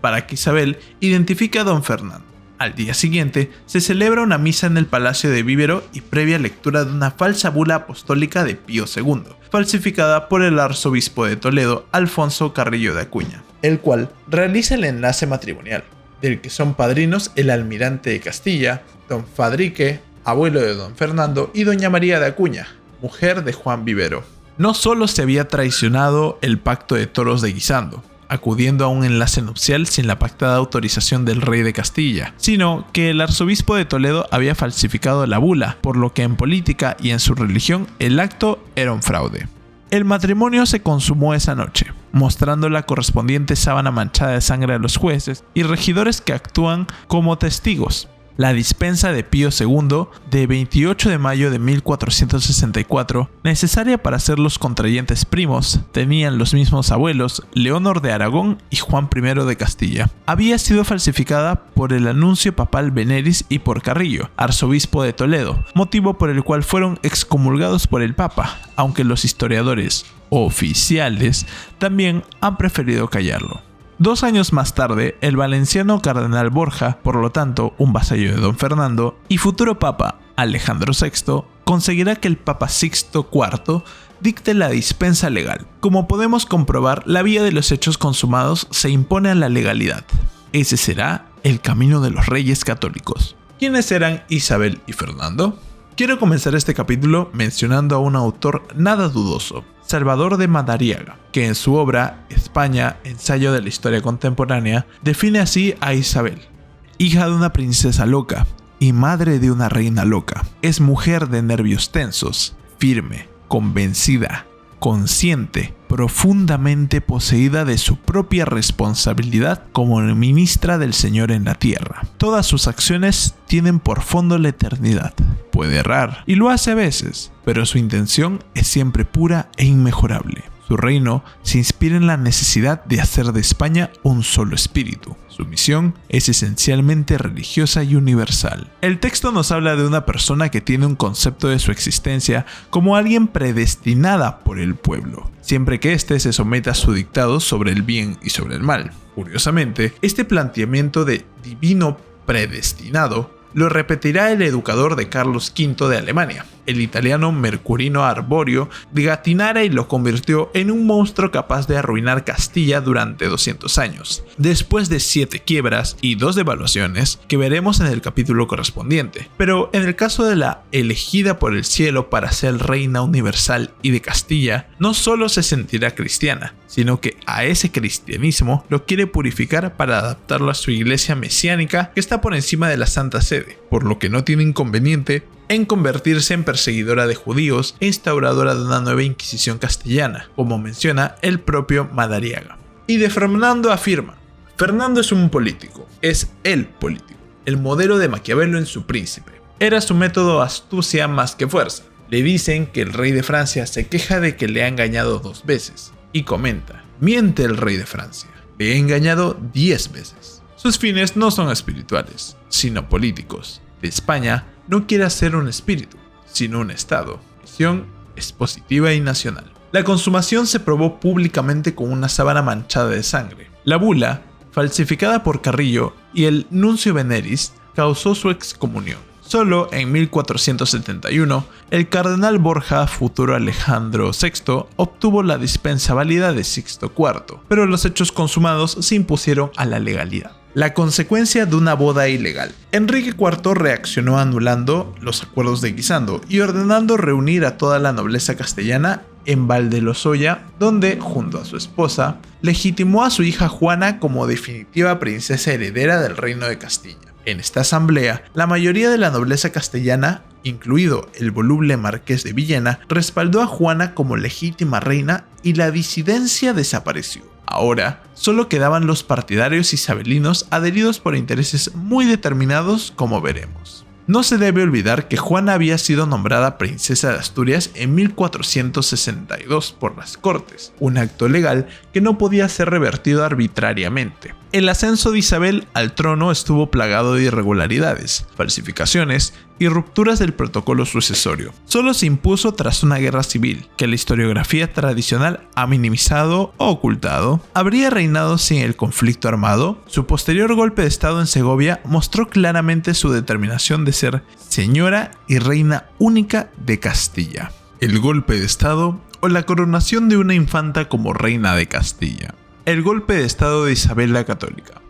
para que Isabel identifique a don Fernando. Al día siguiente, se celebra una misa en el Palacio de Vivero y previa lectura de una falsa bula apostólica de Pío II, falsificada por el arzobispo de Toledo, Alfonso Carrillo de Acuña, el cual realiza el enlace matrimonial, del que son padrinos el almirante de Castilla, don Fadrique, abuelo de don Fernando, y doña María de Acuña, mujer de Juan Vivero. No solo se había traicionado el pacto de Toros de Guisando, acudiendo a un enlace nupcial sin la pactada autorización del rey de Castilla, sino que el arzobispo de Toledo había falsificado la bula, por lo que en política y en su religión el acto era un fraude. El matrimonio se consumó esa noche, mostrando la correspondiente sábana manchada de sangre a los jueces y regidores que actúan como testigos. La dispensa de Pío II de 28 de mayo de 1464, necesaria para ser los contrayentes primos, tenían los mismos abuelos, Leonor de Aragón y Juan I de Castilla. Había sido falsificada por el anuncio papal Veneris y por Carrillo, arzobispo de Toledo, motivo por el cual fueron excomulgados por el Papa, aunque los historiadores oficiales también han preferido callarlo. 2 años más tarde, el valenciano cardenal Borja, por lo tanto un vasallo de don Fernando, y futuro papa Alejandro VI, conseguirá que el papa Sixto IV dicte la dispensa legal. Como podemos comprobar, la vía de los hechos consumados se impone a la legalidad. Ese será el camino de los reyes católicos. ¿Quiénes eran Isabel y Fernando? Quiero comenzar este capítulo mencionando a un autor nada dudoso, Salvador de Madariaga, que en su obra España, ensayo de la historia contemporánea, define así a Isabel: hija de una princesa loca y madre de una reina loca. Es mujer de nervios tensos, firme, convencida, consciente, profundamente poseída de su propia responsabilidad como ministra del Señor en la tierra. Todas sus acciones tienen por fondo la eternidad. Puede errar, y lo hace a veces, pero su intención es siempre pura e inmejorable. Su reino se inspira en la necesidad de hacer de España un solo espíritu. Su misión es esencialmente religiosa y universal. El texto nos habla de una persona que tiene un concepto de su existencia como alguien predestinada por el pueblo, siempre que éste se someta a su dictado sobre el bien y sobre el mal. Curiosamente, este planteamiento de divino predestinado lo repetirá el educador de Carlos V de Alemania, el italiano Mercurino Arborio, de Gatinara, y lo convirtió en un monstruo capaz de arruinar Castilla durante 200 años, después de 7 quiebras y 2 devaluaciones que veremos en el capítulo correspondiente. Pero en el caso de la elegida por el cielo para ser reina universal y de Castilla, no solo se sentirá cristiana, sino que a ese cristianismo lo quiere purificar para adaptarlo a su iglesia mesiánica, que está por encima de la Santa Sede, por lo que no tiene inconveniente en convertirse en perseguidora de judíos e instauradora de una nueva Inquisición castellana, como menciona el propio Madariaga. Y de Fernando afirma: Fernando es un político, es el político, el modelo de Maquiavelo en su príncipe. Era su método astucia más que fuerza. Le dicen que el rey de Francia se queja de que le ha engañado 2 veces, y comenta: miente el rey de Francia, le he engañado 10 veces. Sus fines no son espirituales, sino políticos. De España no quiere ser un espíritu, sino un estado. Su misión es positiva y nacional. La consumación se probó públicamente con una sábana manchada de sangre. La bula falsificada por Carrillo y el Nuncio Veneris, causó su excomunión. Solo en 1471, el cardenal Borja, futuro Alejandro VI, obtuvo la dispensa válida de Sixto IV, pero los hechos consumados se impusieron a la legalidad. La consecuencia de una boda ilegal. Enrique IV reaccionó anulando los acuerdos de Guisando y ordenando reunir a toda la nobleza castellana en Valdelozoya, donde, junto a su esposa, legitimó a su hija Juana como definitiva princesa heredera del reino de Castilla. En esta asamblea, la mayoría de la nobleza castellana, incluido el voluble marqués de Villena, respaldó a Juana como legítima reina y la disidencia desapareció. Ahora, solo quedaban los partidarios isabelinos adheridos por intereses muy determinados, como veremos. No se debe olvidar que Juana había sido nombrada princesa de Asturias en 1462 por las Cortes, un acto legal que no podía ser revertido arbitrariamente. El ascenso de Isabel al trono estuvo plagado de irregularidades, falsificaciones y rupturas del protocolo sucesorio. Solo se impuso tras una guerra civil, que la historiografía tradicional ha minimizado o ocultado. ¿Habría reinado sin el conflicto armado? Su posterior golpe de estado en Segovia mostró claramente su determinación de ser señora y reina única de Castilla. El golpe de estado o la coronación de una infanta como reina de Castilla. El golpe de estado de Isabel la Católica.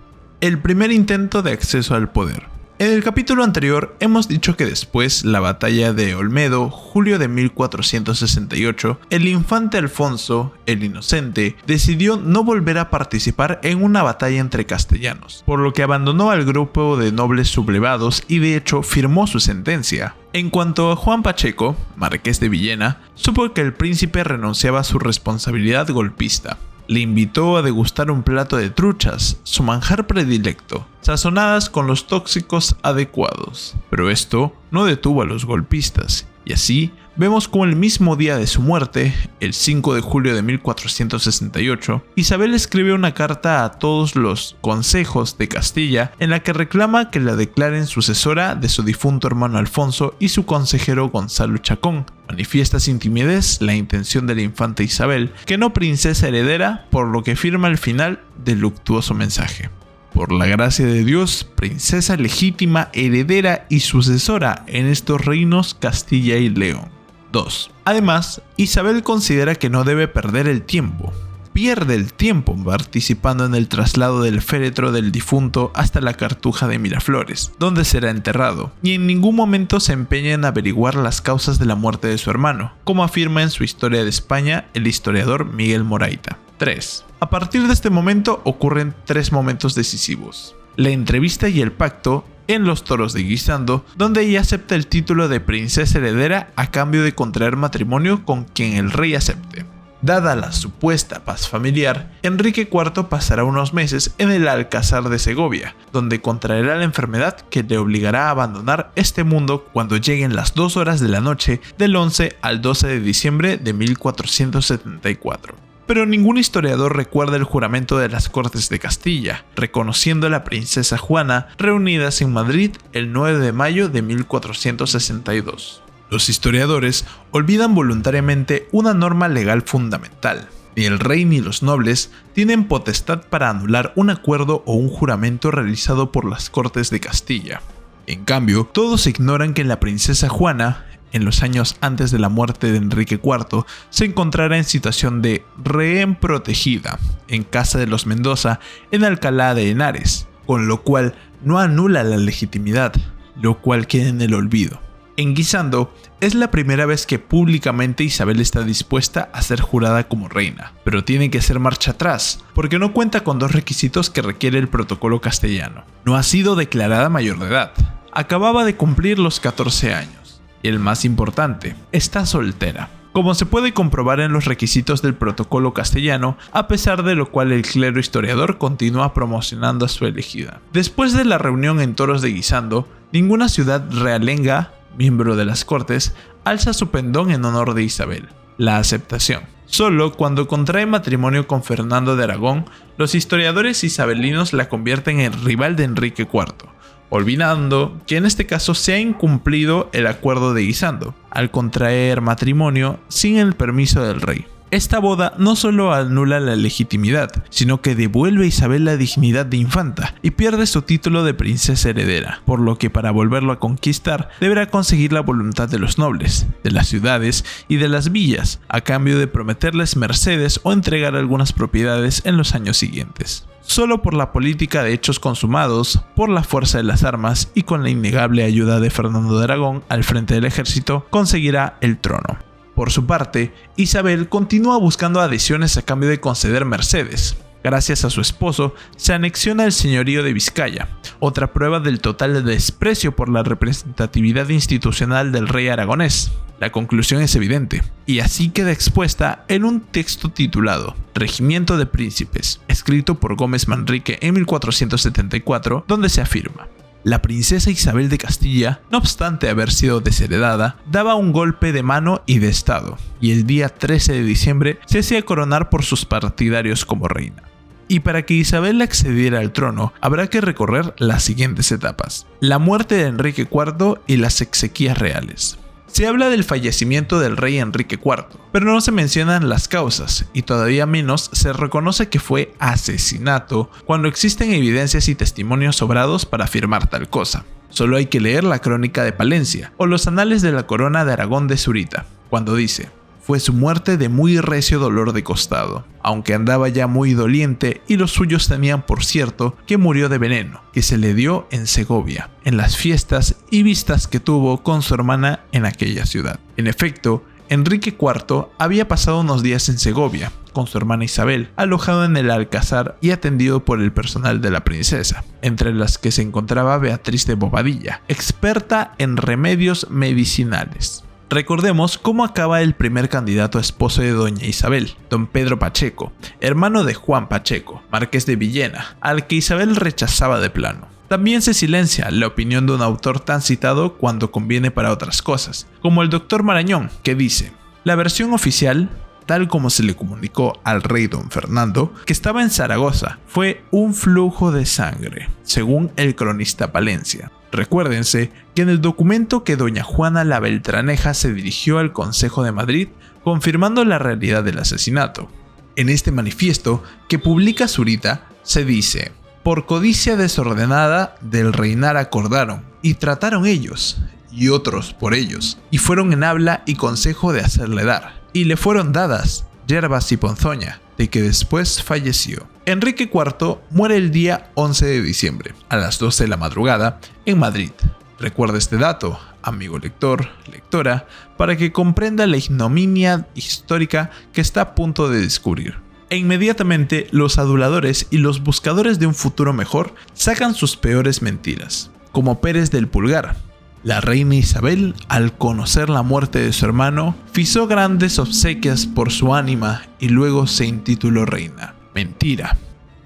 El primer intento de acceso al poder. En el capítulo anterior hemos dicho que después la batalla de Olmedo, julio de 1468, el infante Alfonso, el Inocente, decidió no volver a participar en una batalla entre castellanos, por lo que abandonó al grupo de nobles sublevados y de hecho firmó su sentencia. En cuanto a Juan Pacheco, marqués de Villena, supo que el príncipe renunciaba a su responsabilidad golpista. Le invitó a degustar un plato de truchas, su manjar predilecto, sazonadas con los tóxicos adecuados. Pero esto no detuvo a los golpistas, y así vemos como el mismo día de su muerte, el 5 de julio de 1468, Isabel escribe una carta a todos los consejos de Castilla en la que reclama que la declaren sucesora de su difunto hermano Alfonso y su consejero Gonzalo Chacón. Manifiesta sin timidez la intención de la infanta Isabel, que no princesa heredera, por lo que firma al final del luctuoso mensaje: por la gracia de Dios, princesa legítima, heredera y sucesora en estos reinos Castilla y León. 2. Además, Isabel considera que no debe perder el tiempo. Pierde el tiempo participando en el traslado del féretro del difunto hasta la Cartuja de Miraflores, donde será enterrado, y en ningún momento se empeña en averiguar las causas de la muerte de su hermano, como afirma en su Historia de España el historiador Miguel Moraita. 3. A partir de este momento ocurren 3 momentos decisivos: la entrevista y el pacto en los toros de Guisando, donde ella acepta el título de princesa heredera a cambio de contraer matrimonio con quien el rey acepte. Dada la supuesta paz familiar, Enrique IV pasará unos meses en el Alcázar de Segovia, donde contraerá la enfermedad que le obligará a abandonar este mundo cuando lleguen las 2 horas de la noche del 11 al 12 de diciembre de 1474. Pero ningún historiador recuerda el juramento de las Cortes de Castilla, reconociendo a la princesa Juana, reunidas en Madrid el 9 de mayo de 1462. Los historiadores olvidan voluntariamente una norma legal fundamental. Ni el rey ni los nobles tienen potestad para anular un acuerdo o un juramento realizado por las Cortes de Castilla. En cambio, todos ignoran que la princesa Juana, en los años antes de la muerte de Enrique IV, se encontrará en situación de rehén protegida en casa de los Mendoza en Alcalá de Henares, con lo cual no anula la legitimidad, lo cual queda en el olvido. En Guisando, es la primera vez que públicamente Isabel está dispuesta a ser jurada como reina, pero tiene que hacer marcha atrás, porque no cuenta con 2 requisitos que requiere el protocolo castellano. No ha sido declarada mayor de edad, acababa de cumplir los 14 años, y el más importante, está soltera, como se puede comprobar en los requisitos del protocolo castellano, a pesar de lo cual el clero historiador continúa promocionando a su elegida. Después de la reunión en Toros de Guisando, ninguna ciudad realenga, miembro de las Cortes, alza su pendón en honor de Isabel. La aceptación. Solo cuando contrae matrimonio con Fernando de Aragón, los historiadores isabelinos la convierten en rival de Enrique IV, olvidando que en este caso se ha incumplido el acuerdo de Guisando, al contraer matrimonio sin el permiso del rey. Esta boda no solo anula la legitimidad, sino que devuelve a Isabel la dignidad de infanta y pierde su título de princesa heredera, por lo que para volverlo a conquistar deberá conseguir la voluntad de los nobles, de las ciudades y de las villas, a cambio de prometerles mercedes o entregar algunas propiedades en los años siguientes. Solo por la política de hechos consumados, por la fuerza de las armas y con la innegable ayuda de Fernando de Aragón al frente del ejército, conseguirá el trono. Por su parte, Isabel continúa buscando adhesiones a cambio de conceder mercedes. Gracias a su esposo, se anexiona el señorío de Vizcaya, otra prueba del total desprecio por la representatividad institucional del rey aragonés. La conclusión es evidente, y así queda expuesta en un texto titulado Regimiento de Príncipes, escrito por Gómez Manrique en 1474, donde se afirma: la princesa Isabel de Castilla, no obstante haber sido desheredada, daba un golpe de mano y de estado, y el día 13 de diciembre se hacía coronar por sus partidarios como reina. Y para que Isabel accediera al trono, habrá que recorrer las siguientes etapas: la muerte de Enrique IV y las exequias reales. Se habla del fallecimiento del rey Enrique IV, pero no se mencionan las causas, y todavía menos se reconoce que fue asesinato cuando existen evidencias y testimonios sobrados para afirmar tal cosa. Solo hay que leer la Crónica de Palencia o los Anales de la Corona de Aragón de Zurita, cuando dice: fue su muerte de muy recio dolor de costado, aunque andaba ya muy doliente, y los suyos temían por cierto que murió de veneno, que se le dio en Segovia, en las fiestas y vistas que tuvo con su hermana en aquella ciudad. En efecto, Enrique IV había pasado unos días en Segovia, con su hermana Isabel, alojado en el Alcázar y atendido por el personal de la princesa, entre las que se encontraba Beatriz de Bobadilla, experta en remedios medicinales. Recordemos cómo acaba el primer candidato a esposo de doña Isabel, don Pedro Pacheco, hermano de Juan Pacheco, marqués de Villena, al que Isabel rechazaba de plano. También se silencia la opinión de un autor tan citado cuando conviene para otras cosas, como el doctor Marañón, que dice: la versión oficial, tal como se le comunicó al rey don Fernando, que estaba en Zaragoza, fue un flujo de sangre, según el cronista Palencia. Recuérdense que en el documento que doña Juana la Beltraneja se dirigió al Consejo de Madrid confirmando la realidad del asesinato. En este manifiesto que publica Zurita se dice: por codicia desordenada del reinar acordaron y trataron ellos y otros por ellos, y fueron en habla y consejo de hacerle dar, y le fueron dadas yerbas y ponzoña, de que después falleció. Enrique IV muere el día 11 de diciembre, a las 12 de la madrugada, en Madrid. Recuerda este dato, amigo lector, lectora, para que comprenda la ignominia histórica que está a punto de descubrir. E inmediatamente los aduladores y los buscadores de un futuro mejor sacan sus peores mentiras, como Pérez del Pulgar. La reina Isabel, al conocer la muerte de su hermano, fizo grandes obsequias por su ánima y luego se intituló reina. Mentira.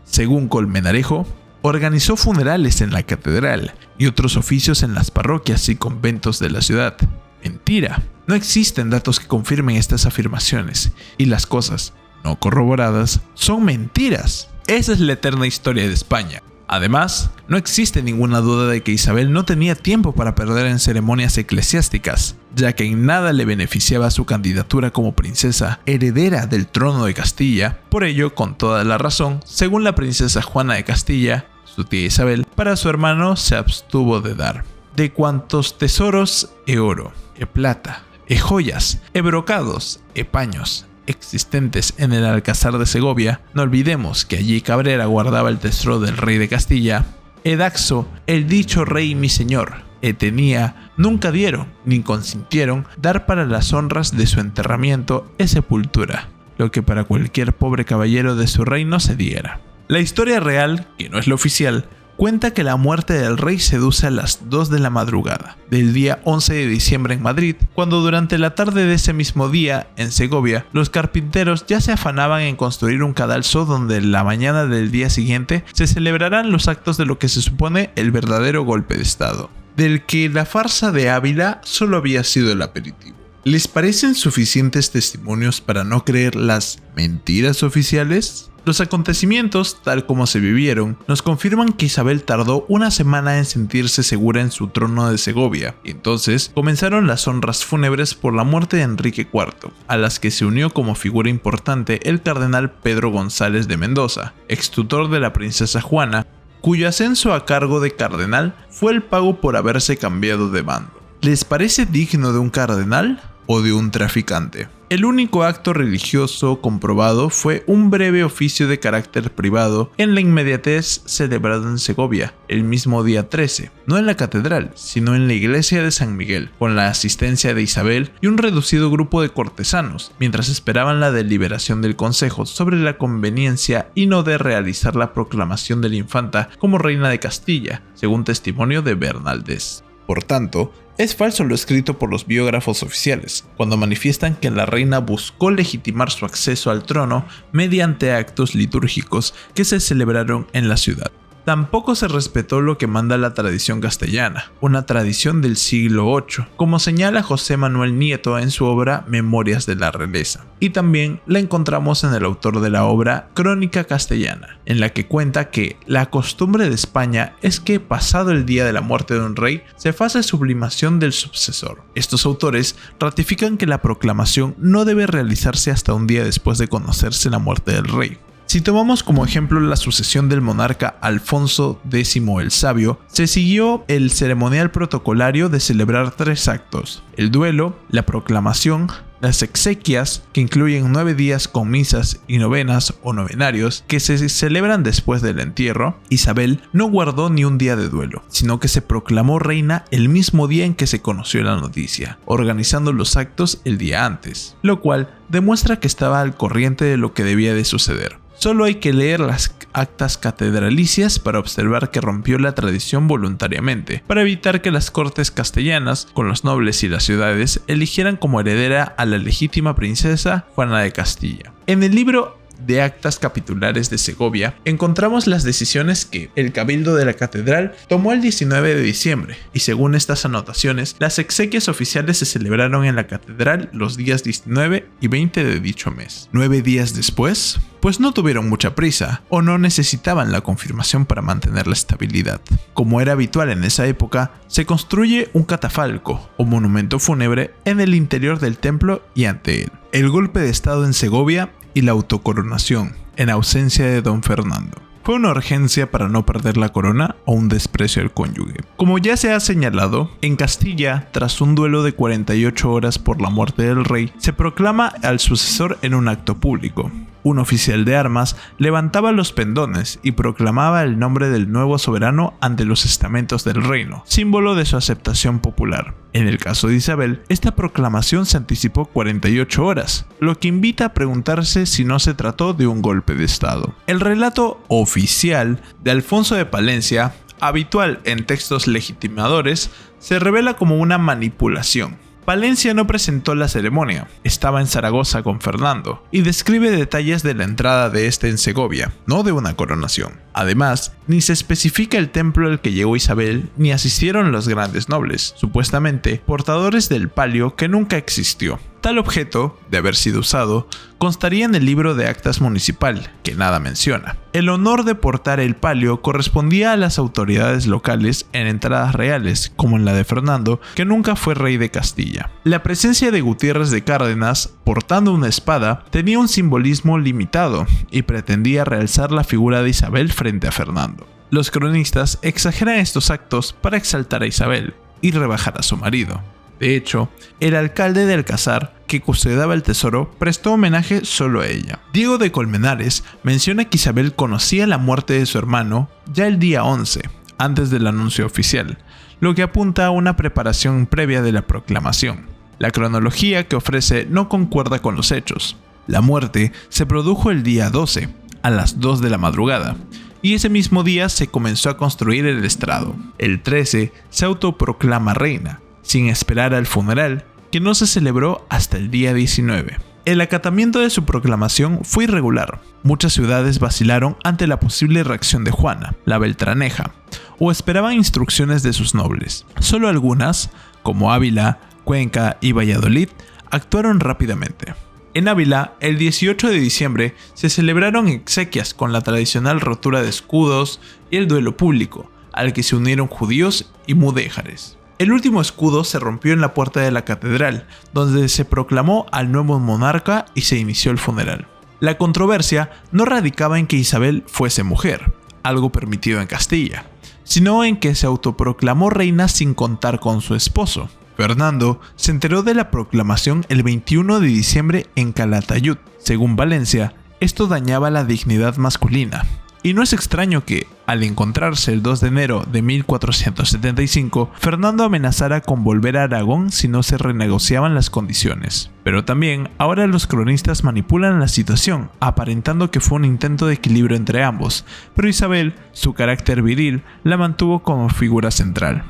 Según Colmenarejo, organizó funerales en la catedral y otros oficios en las parroquias y conventos de la ciudad. Mentira. No existen datos que confirmen estas afirmaciones, y las cosas no corroboradas son mentiras. Esa es la eterna historia de España. Además, no existe ninguna duda de que Isabel no tenía tiempo para perder en ceremonias eclesiásticas, ya que en nada le beneficiaba su candidatura como princesa heredera del trono de Castilla. Por ello, con toda la razón, según la princesa Juana de Castilla, su tía Isabel, para su hermano se abstuvo de dar: de cuantos tesoros e oro, e plata, e joyas, e brocados, e paños existentes en el Alcázar de Segovia, no olvidemos que allí Cabrera guardaba el tesoro del rey de Castilla, Edaxo, el dicho rey mi señor, tenía, nunca dieron, ni consintieron dar para las honras de su enterramiento e sepultura, lo que para cualquier pobre caballero de su reino se diera. La historia real, que no es la oficial, cuenta que la muerte del rey se produce a las 2 de la madrugada del día 11 de diciembre en Madrid, cuando durante la tarde de ese mismo día, en Segovia, los carpinteros ya se afanaban en construir un cadalso donde la mañana del día siguiente se celebrarán los actos de lo que se supone el verdadero golpe de estado, del que la farsa de Ávila solo había sido el aperitivo. ¿Les parecen suficientes testimonios para no creer las mentiras oficiales? Los acontecimientos, tal como se vivieron, nos confirman que Isabel tardó una semana en sentirse segura en su trono de Segovia, y entonces comenzaron las honras fúnebres por la muerte de Enrique IV, a las que se unió como figura importante el cardenal Pedro González de Mendoza, extutor de la princesa Juana, cuyo ascenso a cargo de cardenal fue el pago por haberse cambiado de bando. ¿Les parece digno de un cardenal o de un traficante? El único acto religioso comprobado fue un breve oficio de carácter privado en la inmediatez celebrado en Segovia, el mismo día 13, no en la catedral, sino en la iglesia de San Miguel, con la asistencia de Isabel y un reducido grupo de cortesanos, mientras esperaban la deliberación del consejo sobre la conveniencia y no de realizar la proclamación de la infanta como reina de Castilla, según testimonio de Bernaldez. Por tanto, es falso lo escrito por los biógrafos oficiales, cuando manifiestan que la reina buscó legitimar su acceso al trono mediante actos litúrgicos que se celebraron en la ciudad. Tampoco se respetó lo que manda la tradición castellana, una tradición del siglo VIII, como señala José Manuel Nieto en su obra Memorias de la Realeza. Y también la encontramos en el autor de la obra Crónica Castellana, en la que cuenta que la costumbre de España es que pasado el día de la muerte de un rey se hace sublimación del sucesor. Estos autores ratifican que la proclamación no debe realizarse hasta un día después de conocerse la muerte del rey. Si tomamos como ejemplo la sucesión del monarca Alfonso X el Sabio, se siguió el ceremonial protocolario de celebrar 3 actos: el duelo, la proclamación, las exequias, que incluyen 9 días con misas y novenas o novenarios que se celebran después del entierro. Isabel no guardó ni un día de duelo, sino que se proclamó reina el mismo día en que se conoció la noticia, organizando los actos el día antes, lo cual demuestra que estaba al corriente de lo que debía de suceder. Solo hay que leer las actas catedralicias para observar que rompió la tradición voluntariamente, para evitar que las cortes castellanas, con los nobles y las ciudades, eligieran como heredera a la legítima princesa Juana de Castilla. En el libro de actas capitulares de Segovia, encontramos las decisiones que el cabildo de la catedral tomó el 19 de diciembre, y según estas anotaciones, las exequias oficiales se celebraron en la catedral los días 19 y 20 de dicho mes. 9 días después, pues no tuvieron mucha prisa, o no necesitaban la confirmación para mantener la estabilidad. Como era habitual en esa época, se construye un catafalco, o monumento fúnebre, en el interior del templo y ante él. El golpe de estado en Segovia y la autocoronación, en ausencia de don Fernando. ¿Fue una urgencia para no perder la corona o un desprecio al cónyuge? Como ya se ha señalado, en Castilla, tras un duelo de 48 horas por la muerte del rey, se proclama al sucesor en un acto público. Un oficial de armas levantaba los pendones y proclamaba el nombre del nuevo soberano ante los estamentos del reino, símbolo de su aceptación popular. En el caso de Isabel, esta proclamación se anticipó 48 horas, lo que invita a preguntarse si no se trató de un golpe de estado. El relato oficial de Alfonso de Palencia, habitual en textos legitimadores, se revela como una manipulación. Palencia no presentó la ceremonia, estaba en Zaragoza con Fernando, y describe detalles de la entrada de este en Segovia, no de una coronación. Además, ni se especifica el templo al que llegó Isabel, ni asistieron los grandes nobles, supuestamente portadores del palio que nunca existió. Tal objeto, de haber sido usado, constaría en el libro de actas municipal, que nada menciona. El honor de portar el palio correspondía a las autoridades locales en entradas reales, como en la de Fernando, que nunca fue rey de Castilla. La presencia de Gutiérrez de Cárdenas, portando una espada, tenía un simbolismo limitado y pretendía realzar la figura de Isabel frente a Fernando. Los cronistas exageran estos actos para exaltar a Isabel y rebajar a su marido. De hecho, el alcalde de Alcázar, que custodiaba el tesoro, prestó homenaje solo a ella. Diego de Colmenares menciona que Isabel conocía la muerte de su hermano ya el día 11, antes del anuncio oficial, lo que apunta a una preparación previa de la proclamación. La cronología que ofrece no concuerda con los hechos. La muerte se produjo el día 12, a las 2 de la madrugada, y ese mismo día se comenzó a construir el estrado. El 13 se autoproclama reina, sin esperar al funeral, que no se celebró hasta el día 19. El acatamiento de su proclamación fue irregular. Muchas ciudades vacilaron ante la posible reacción de Juana, la Beltraneja, o esperaban instrucciones de sus nobles. Solo algunas, como Ávila, Cuenca y Valladolid, actuaron rápidamente. En Ávila, el 18 de diciembre, se celebraron exequias con la tradicional rotura de escudos y el duelo público, al que se unieron judíos y mudéjares. El último escudo se rompió en la puerta de la catedral, donde se proclamó al nuevo monarca y se inició el funeral. La controversia no radicaba en que Isabel fuese mujer, algo permitido en Castilla, sino en que se autoproclamó reina sin contar con su esposo. Fernando se enteró de la proclamación el 21 de diciembre en Calatayud. Según Valencia, esto dañaba la dignidad masculina. Y no es extraño que, al encontrarse el 2 de enero de 1475, Fernando amenazara con volver a Aragón si no se renegociaban las condiciones. Pero también, ahora los cronistas manipulan la situación, aparentando que fue un intento de equilibrio entre ambos, pero Isabel, su carácter viril, la mantuvo como figura central.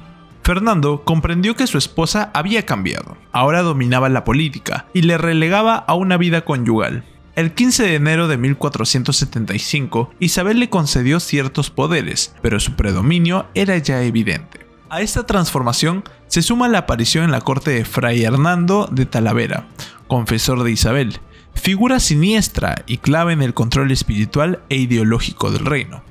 Fernando comprendió que su esposa había cambiado, ahora dominaba la política y le relegaba a una vida conyugal. El 15 de enero de 1475, Isabel le concedió ciertos poderes, pero su predominio era ya evidente. A esta transformación se suma la aparición en la corte de Fray Hernando de Talavera, confesor de Isabel, figura siniestra y clave en el control espiritual e ideológico del reino.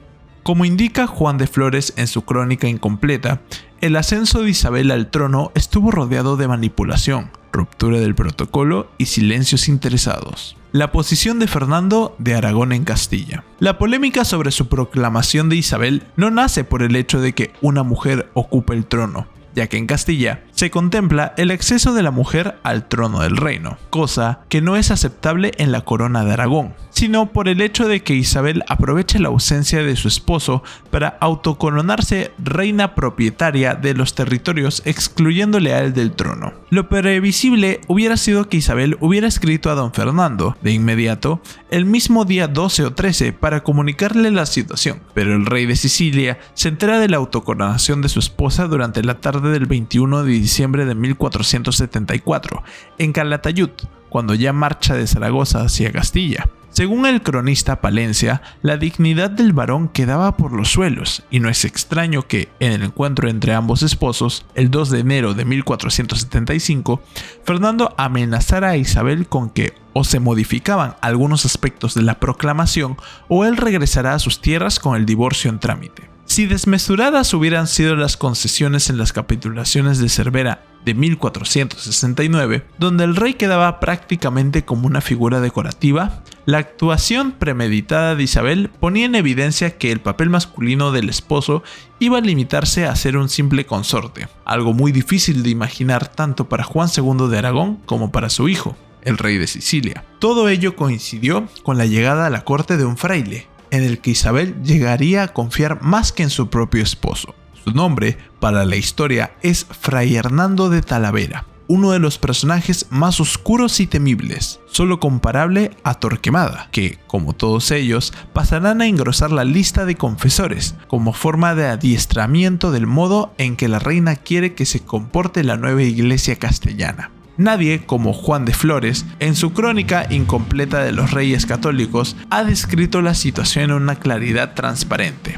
Como indica Juan de Flores en su crónica incompleta, el ascenso de Isabel al trono estuvo rodeado de manipulación, ruptura del protocolo y silencios interesados. La posición de Fernando de Aragón en Castilla. La polémica sobre su proclamación de Isabel no nace por el hecho de que una mujer ocupe el trono, ya que en Castilla se contempla el acceso de la mujer al trono del reino, cosa que no es aceptable en la corona de Aragón, sino por el hecho de que Isabel aproveche la ausencia de su esposo para autocoronarse reina propietaria de los territorios, excluyéndole a él del trono. Lo previsible hubiera sido que Isabel hubiera escrito a don Fernando, de inmediato, el mismo día 12 o 13 para comunicarle la situación, pero el rey de Sicilia se entera de la autocoronación de su esposa durante la tarde del 21 de diciembre de 1474, en Calatayud, cuando ya marcha de Zaragoza hacia Castilla. Según el cronista Palencia, la dignidad del varón quedaba por los suelos, y no es extraño que, en el encuentro entre ambos esposos, el 2 de enero de 1475, Fernando amenazara a Isabel con que o se modificaban algunos aspectos de la proclamación o él regresará a sus tierras con el divorcio en trámite. Si desmesuradas hubieran sido las concesiones en las capitulaciones de Cervera de 1469, donde el rey quedaba prácticamente como una figura decorativa, la actuación premeditada de Isabel ponía en evidencia que el papel masculino del esposo iba a limitarse a ser un simple consorte, algo muy difícil de imaginar tanto para Juan II de Aragón como para su hijo, el rey de Sicilia. Todo ello coincidió con la llegada a la corte de un fraile, en el que Isabel llegaría a confiar más que en su propio esposo. Su nombre para la historia es Fray Hernando de Talavera, uno de los personajes más oscuros y temibles, solo comparable a Torquemada, que, como todos ellos, pasarán a engrosar la lista de confesores, como forma de adiestramiento del modo en que la reina quiere que se comporte la nueva iglesia castellana. Nadie, como Juan de Flores, en su crónica incompleta de los reyes católicos, ha descrito la situación en una claridad transparente.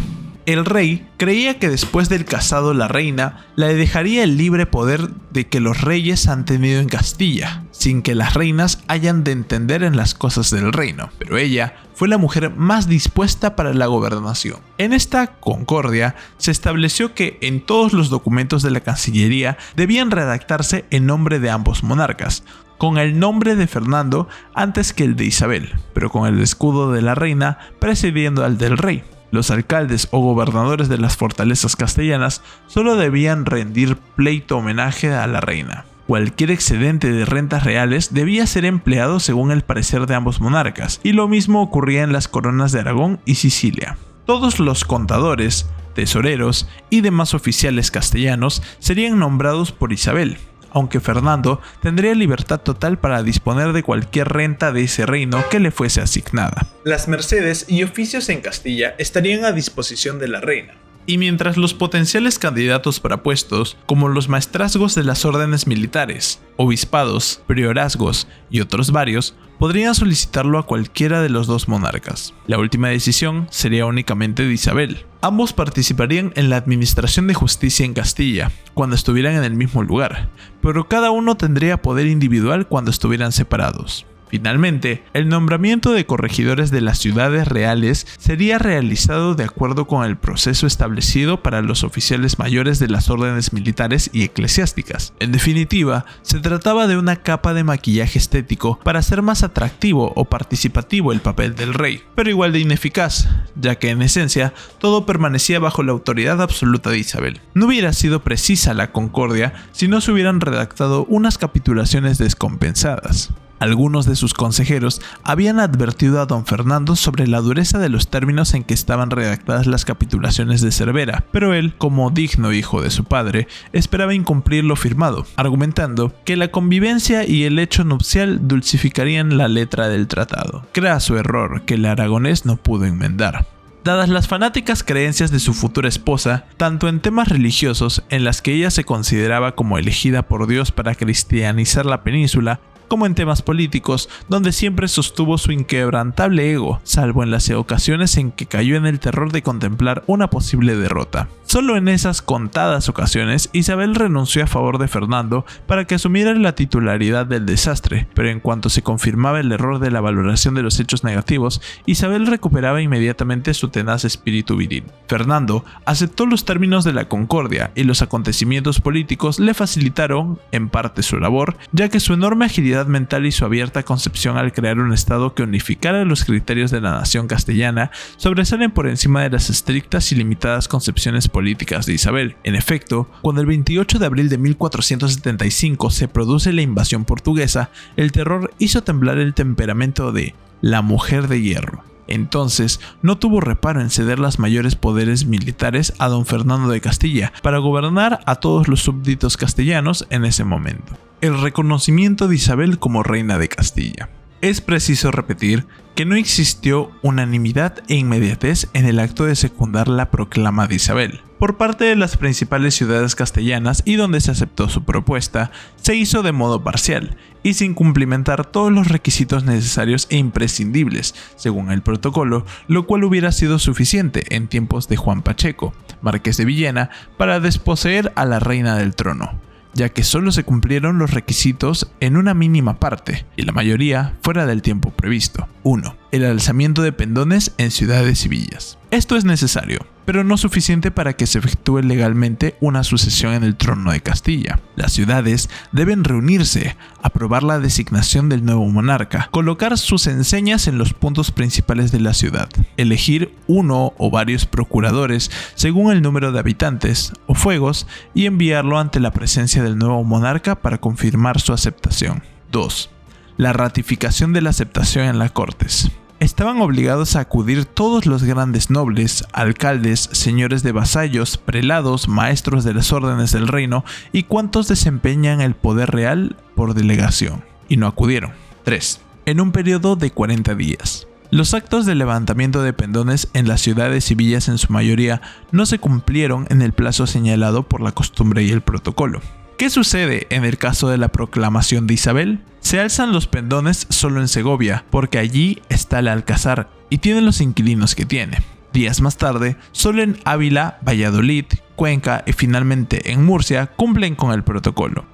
El rey creía que después del casado la reina le dejaría el libre poder de que los reyes han tenido en Castilla, sin que las reinas hayan de entender en las cosas del reino, pero ella fue la mujer más dispuesta para la gobernación. En esta concordia se estableció que en todos los documentos de la Cancillería debían redactarse en nombre de ambos monarcas, con el nombre de Fernando antes que el de Isabel, pero con el escudo de la reina precediendo al del rey. Los alcaldes o gobernadores de las fortalezas castellanas solo debían rendir pleito homenaje a la reina. Cualquier excedente de rentas reales debía ser empleado según el parecer de ambos monarcas, y lo mismo ocurría en las coronas de Aragón y Sicilia. Todos los contadores, tesoreros y demás oficiales castellanos serían nombrados por Isabel, aunque Fernando tendría libertad total para disponer de cualquier renta de ese reino que le fuese asignada. Las mercedes y oficios en Castilla estarían a disposición de la reina. Y mientras los potenciales candidatos para puestos, como los maestrazgos de las órdenes militares, obispados, priorazgos y otros varios, podrían solicitarlo a cualquiera de los dos monarcas. La última decisión sería únicamente de Isabel. Ambos participarían en la administración de justicia en Castilla, cuando estuvieran en el mismo lugar, pero cada uno tendría poder individual cuando estuvieran separados. Finalmente, el nombramiento de corregidores de las ciudades reales sería realizado de acuerdo con el proceso establecido para los oficiales mayores de las órdenes militares y eclesiásticas. En definitiva, se trataba de una capa de maquillaje estético para hacer más atractivo o participativo el papel del rey, pero igual de ineficaz, ya que en esencia todo permanecía bajo la autoridad absoluta de Isabel. No hubiera sido precisa la concordia si no se hubieran redactado unas capitulaciones descompensadas. Algunos de sus consejeros habían advertido a don Fernando sobre la dureza de los términos en que estaban redactadas las capitulaciones de Cervera, pero él, como digno hijo de su padre, esperaba incumplir lo firmado, argumentando que la convivencia y el hecho nupcial dulcificarían la letra del tratado. Craso error que el aragonés no pudo enmendar. Dadas las fanáticas creencias de su futura esposa, tanto en temas religiosos, en las que ella se consideraba como elegida por Dios para cristianizar la península, como en temas políticos, donde siempre sostuvo su inquebrantable ego, salvo en las ocasiones en que cayó en el terror de contemplar una posible derrota. Solo en esas contadas ocasiones, Isabel renunció a favor de Fernando para que asumiera la titularidad del desastre, pero en cuanto se confirmaba el error de la valoración de los hechos negativos, Isabel recuperaba inmediatamente su tenaz espíritu viril. Fernando aceptó los términos de la concordia y los acontecimientos políticos le facilitaron, en parte, su labor, ya que su enorme agilidad mental y su abierta concepción al crear un estado que unificara los criterios de la nación castellana sobresalen por encima de las estrictas y limitadas concepciones políticas de Isabel. En efecto, cuando el 28 de abril de 1475 se produce la invasión portuguesa, el terror hizo temblar el temperamento de la mujer de hierro. Entonces, no tuvo reparo en ceder los mayores poderes militares a don Fernando de Castilla para gobernar a todos los súbditos castellanos en ese momento. El reconocimiento de Isabel como reina de Castilla. Es preciso repetir que no existió unanimidad e inmediatez en el acto de secundar la proclama de Isabel. Por parte de las principales ciudades castellanas y donde se aceptó su propuesta, se hizo de modo parcial y sin cumplimentar todos los requisitos necesarios e imprescindibles, según el protocolo, lo cual hubiera sido suficiente en tiempos de Juan Pacheco, marqués de Villena, para desposeer a la reina del trono, ya que solo se cumplieron los requisitos en una mínima parte, y la mayoría fuera del tiempo previsto. 1. El alzamiento de pendones en ciudades y villas. Esto es necesario, pero no suficiente para que se efectúe legalmente una sucesión en el trono de Castilla. Las ciudades deben reunirse, aprobar la designación del nuevo monarca, colocar sus enseñas en los puntos principales de la ciudad, elegir uno o varios procuradores según el número de habitantes o fuegos y enviarlo ante la presencia del nuevo monarca para confirmar su aceptación. 2. La ratificación de la aceptación en las Cortes. Estaban obligados a acudir todos los grandes nobles, alcaldes, señores de vasallos, prelados, maestros de las órdenes del reino y cuantos desempeñan el poder real por delegación, y no acudieron. 3. En un periodo de 40 días. Los actos de levantamiento de pendones en las ciudades y villas en su mayoría no se cumplieron en el plazo señalado por la costumbre y el protocolo. ¿Qué sucede en el caso de la proclamación de Isabel? Se alzan los pendones solo en Segovia, porque allí está el alcázar y tiene los inquilinos que tiene. Días más tarde, solo en Ávila, Valladolid, Cuenca y finalmente en Murcia cumplen con el protocolo.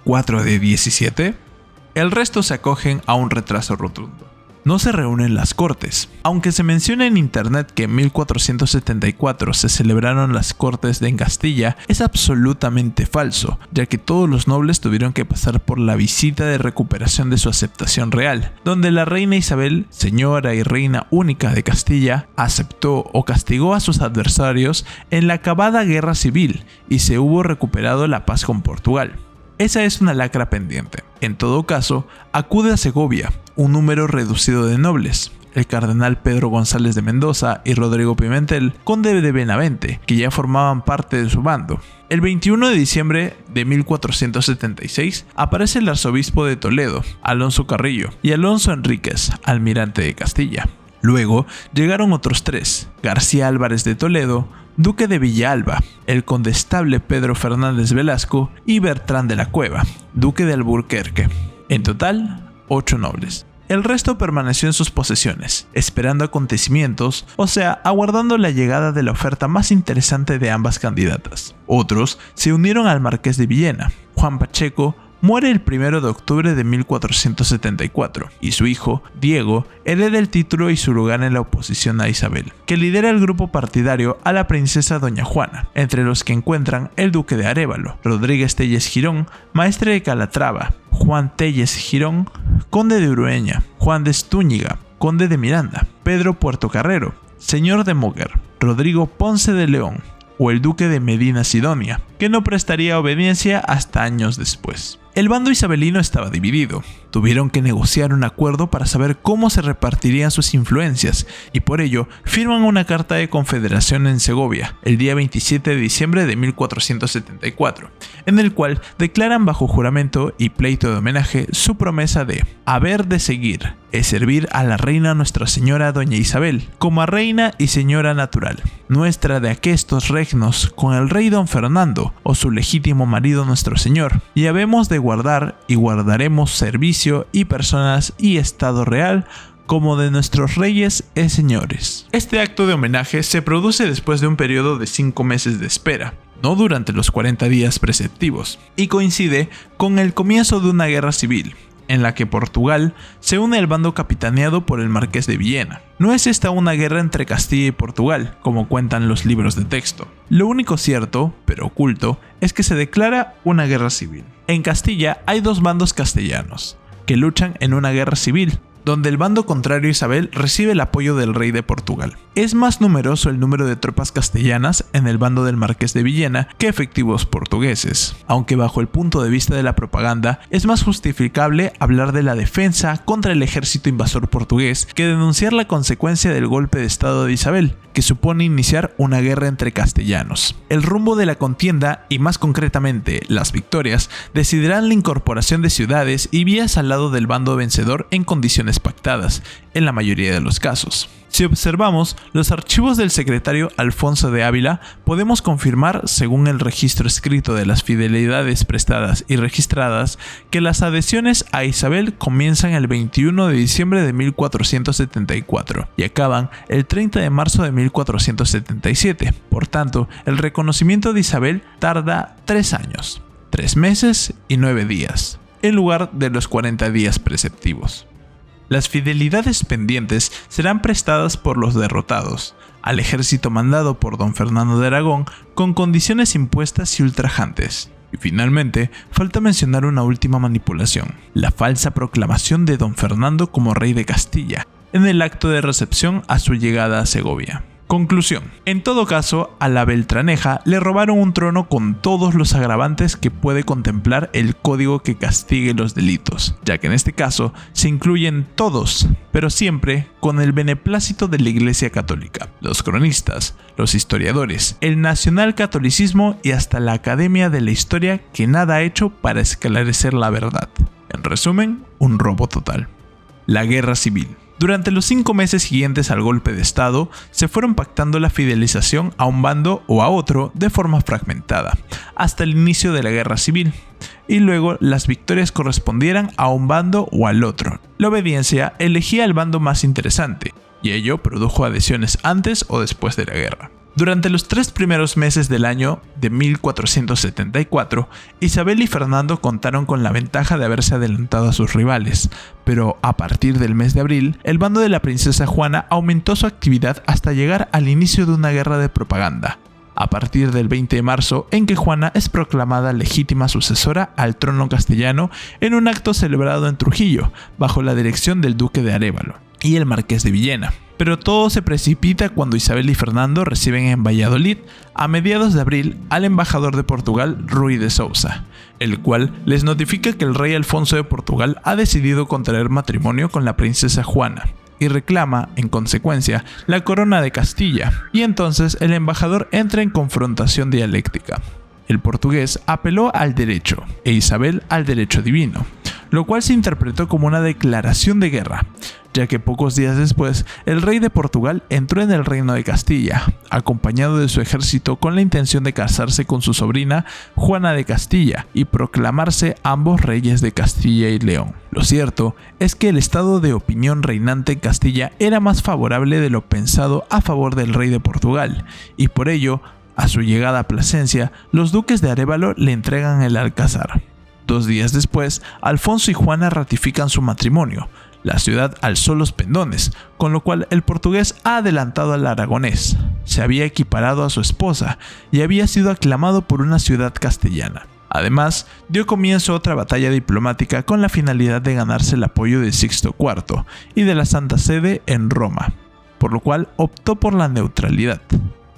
4 de 17. El resto se acogen a un retraso rotundo. No se reúnen las Cortes. Aunque se menciona en internet que en 1474 se celebraron las Cortes de Castilla, es absolutamente falso, ya que todos los nobles tuvieron que pasar por la visita de recuperación de su aceptación real, donde la reina Isabel, señora y reina única de Castilla, aceptó o castigó a sus adversarios en la acabada guerra civil y se hubo recuperado la paz con Portugal. Esa es una lacra pendiente. En todo caso, acude a Segovia un número reducido de nobles, el cardenal Pedro González de Mendoza y Rodrigo Pimentel, conde de Benavente, que ya formaban parte de su bando. El 21 de diciembre de 1476 aparece el arzobispo de Toledo, Alonso Carrillo, y Alonso Enríquez, almirante de Castilla. Luego llegaron otros 3, García Álvarez de Toledo, duque de Villalba, el condestable Pedro Fernández Velasco y Bertrán de la Cueva, duque de Alburquerque. En total, 8 nobles. El resto permaneció en sus posesiones, esperando acontecimientos, o sea, aguardando la llegada de la oferta más interesante de ambas candidatas. Otros se unieron al marqués de Villena. Juan Pacheco muere el 1 de octubre de 1474 y su hijo, Diego, hereda el título y su lugar en la oposición a Isabel, que lidera el grupo partidario a la princesa Doña Juana, entre los que encuentran el duque de Arévalo, Rodríguez Telles Girón, maestre de Calatrava, Juan Telles Girón, conde de Urueña, Juan de Estúñiga, conde de Miranda, Pedro Puertocarrero, señor de Moguer, Rodrigo Ponce de León, o el duque de Medina Sidonia, que no prestaría obediencia hasta años después. El bando isabelino estaba dividido. Tuvieron que negociar un acuerdo para saber cómo se repartirían sus influencias y por ello firman una carta de confederación en Segovia el día 27 de diciembre de 1474, en el cual declaran bajo juramento y pleito de homenaje su promesa de haber de seguir es servir a la reina Nuestra Señora Doña Isabel como a reina y señora natural nuestra de aquestos regnos con el rey don Fernando o su legítimo marido nuestro señor, y habemos de guardar y guardaremos servicio y personas y estado real como de nuestros reyes y señores. Este acto de homenaje se produce después de un periodo de 5 meses de espera, no durante los 40 días preceptivos, y coincide con el comienzo de una guerra civil, en la que Portugal se une al bando capitaneado por el marqués de Villena. No es esta una guerra entre Castilla y Portugal, como cuentan los libros de texto. Lo único cierto, pero oculto, es que se declara una guerra civil. En Castilla hay 2 bandos castellanos, que luchan en una guerra civil, donde el bando contrario a Isabel recibe el apoyo del rey de Portugal. Es más numeroso el número de tropas castellanas en el bando del marqués de Villena que efectivos portugueses, aunque bajo el punto de vista de la propaganda es más justificable hablar de la defensa contra el ejército invasor portugués que denunciar la consecuencia del golpe de estado de Isabel, que supone iniciar una guerra entre castellanos. El rumbo de la contienda, y más concretamente las victorias, decidirán la incorporación de ciudades y vías al lado del bando vencedor en condiciones pactadas, en la mayoría de los casos. Si observamos los archivos del secretario Alfonso de Ávila, podemos confirmar, según el registro escrito de las fidelidades prestadas y registradas, que las adhesiones a Isabel comienzan el 21 de diciembre de 1474 y acaban el 30 de marzo de 1477. Por tanto, el reconocimiento de Isabel tarda 3 años, 3 meses y 9 días, en lugar de los 40 días preceptivos. Las fidelidades pendientes serán prestadas por los derrotados, al ejército mandado por don Fernando de Aragón con condiciones impuestas y ultrajantes. Y finalmente, falta mencionar una última manipulación, la falsa proclamación de don Fernando como rey de Castilla, en el acto de recepción a su llegada a Segovia. Conclusión. En todo caso, a la Beltraneja le robaron un trono con todos los agravantes que puede contemplar el código que castigue los delitos, ya que en este caso se incluyen todos, pero siempre con el beneplácito de la Iglesia Católica, los cronistas, los historiadores, el nacionalcatolicismo y hasta la Academia de la Historia, que nada ha hecho para esclarecer la verdad. En resumen, un robo total. La Guerra Civil. Durante los 5 meses siguientes al golpe de estado, se fueron pactando la fidelización a un bando o a otro de forma fragmentada, hasta el inicio de la guerra civil, y luego las victorias correspondieran a un bando o al otro. La obediencia elegía el bando más interesante, y ello produjo adhesiones antes o después de la guerra. Durante los 3 primeros meses del año de 1474, Isabel y Fernando contaron con la ventaja de haberse adelantado a sus rivales, pero a partir del mes de abril, el bando de la princesa Juana aumentó su actividad hasta llegar al inicio de una guerra de propaganda, a partir del 20 de marzo, en que Juana es proclamada legítima sucesora al trono castellano en un acto celebrado en Trujillo, bajo la dirección del duque de Arévalo y el marqués de Villena. Pero todo se precipita cuando Isabel y Fernando reciben en Valladolid, a mediados de abril, al embajador de Portugal, Ruy de Sousa, el cual les notifica que el rey Alfonso de Portugal ha decidido contraer matrimonio con la princesa Juana, y reclama, en consecuencia, la corona de Castilla, y entonces el embajador entra en confrontación dialéctica. El portugués apeló al derecho, e Isabel al derecho divino, lo cual se interpretó como una declaración de guerra, ya que pocos días después el rey de Portugal entró en el reino de Castilla, acompañado de su ejército con la intención de casarse con su sobrina Juana de Castilla y proclamarse ambos reyes de Castilla y León. Lo cierto es que el estado de opinión reinante en Castilla era más favorable de lo pensado a favor del rey de Portugal, y por ello, a su llegada a Plasencia, los duques de Arévalo le entregan el alcázar. 2 días después, Alfonso y Juana ratifican su matrimonio. La ciudad alzó los pendones, con lo cual el portugués ha adelantado al aragonés. Se había equiparado a su esposa y había sido aclamado por una ciudad castellana. Además, dio comienzo a otra batalla diplomática con la finalidad de ganarse el apoyo de Sixto IV y de la Santa Sede en Roma, por lo cual optó por la neutralidad,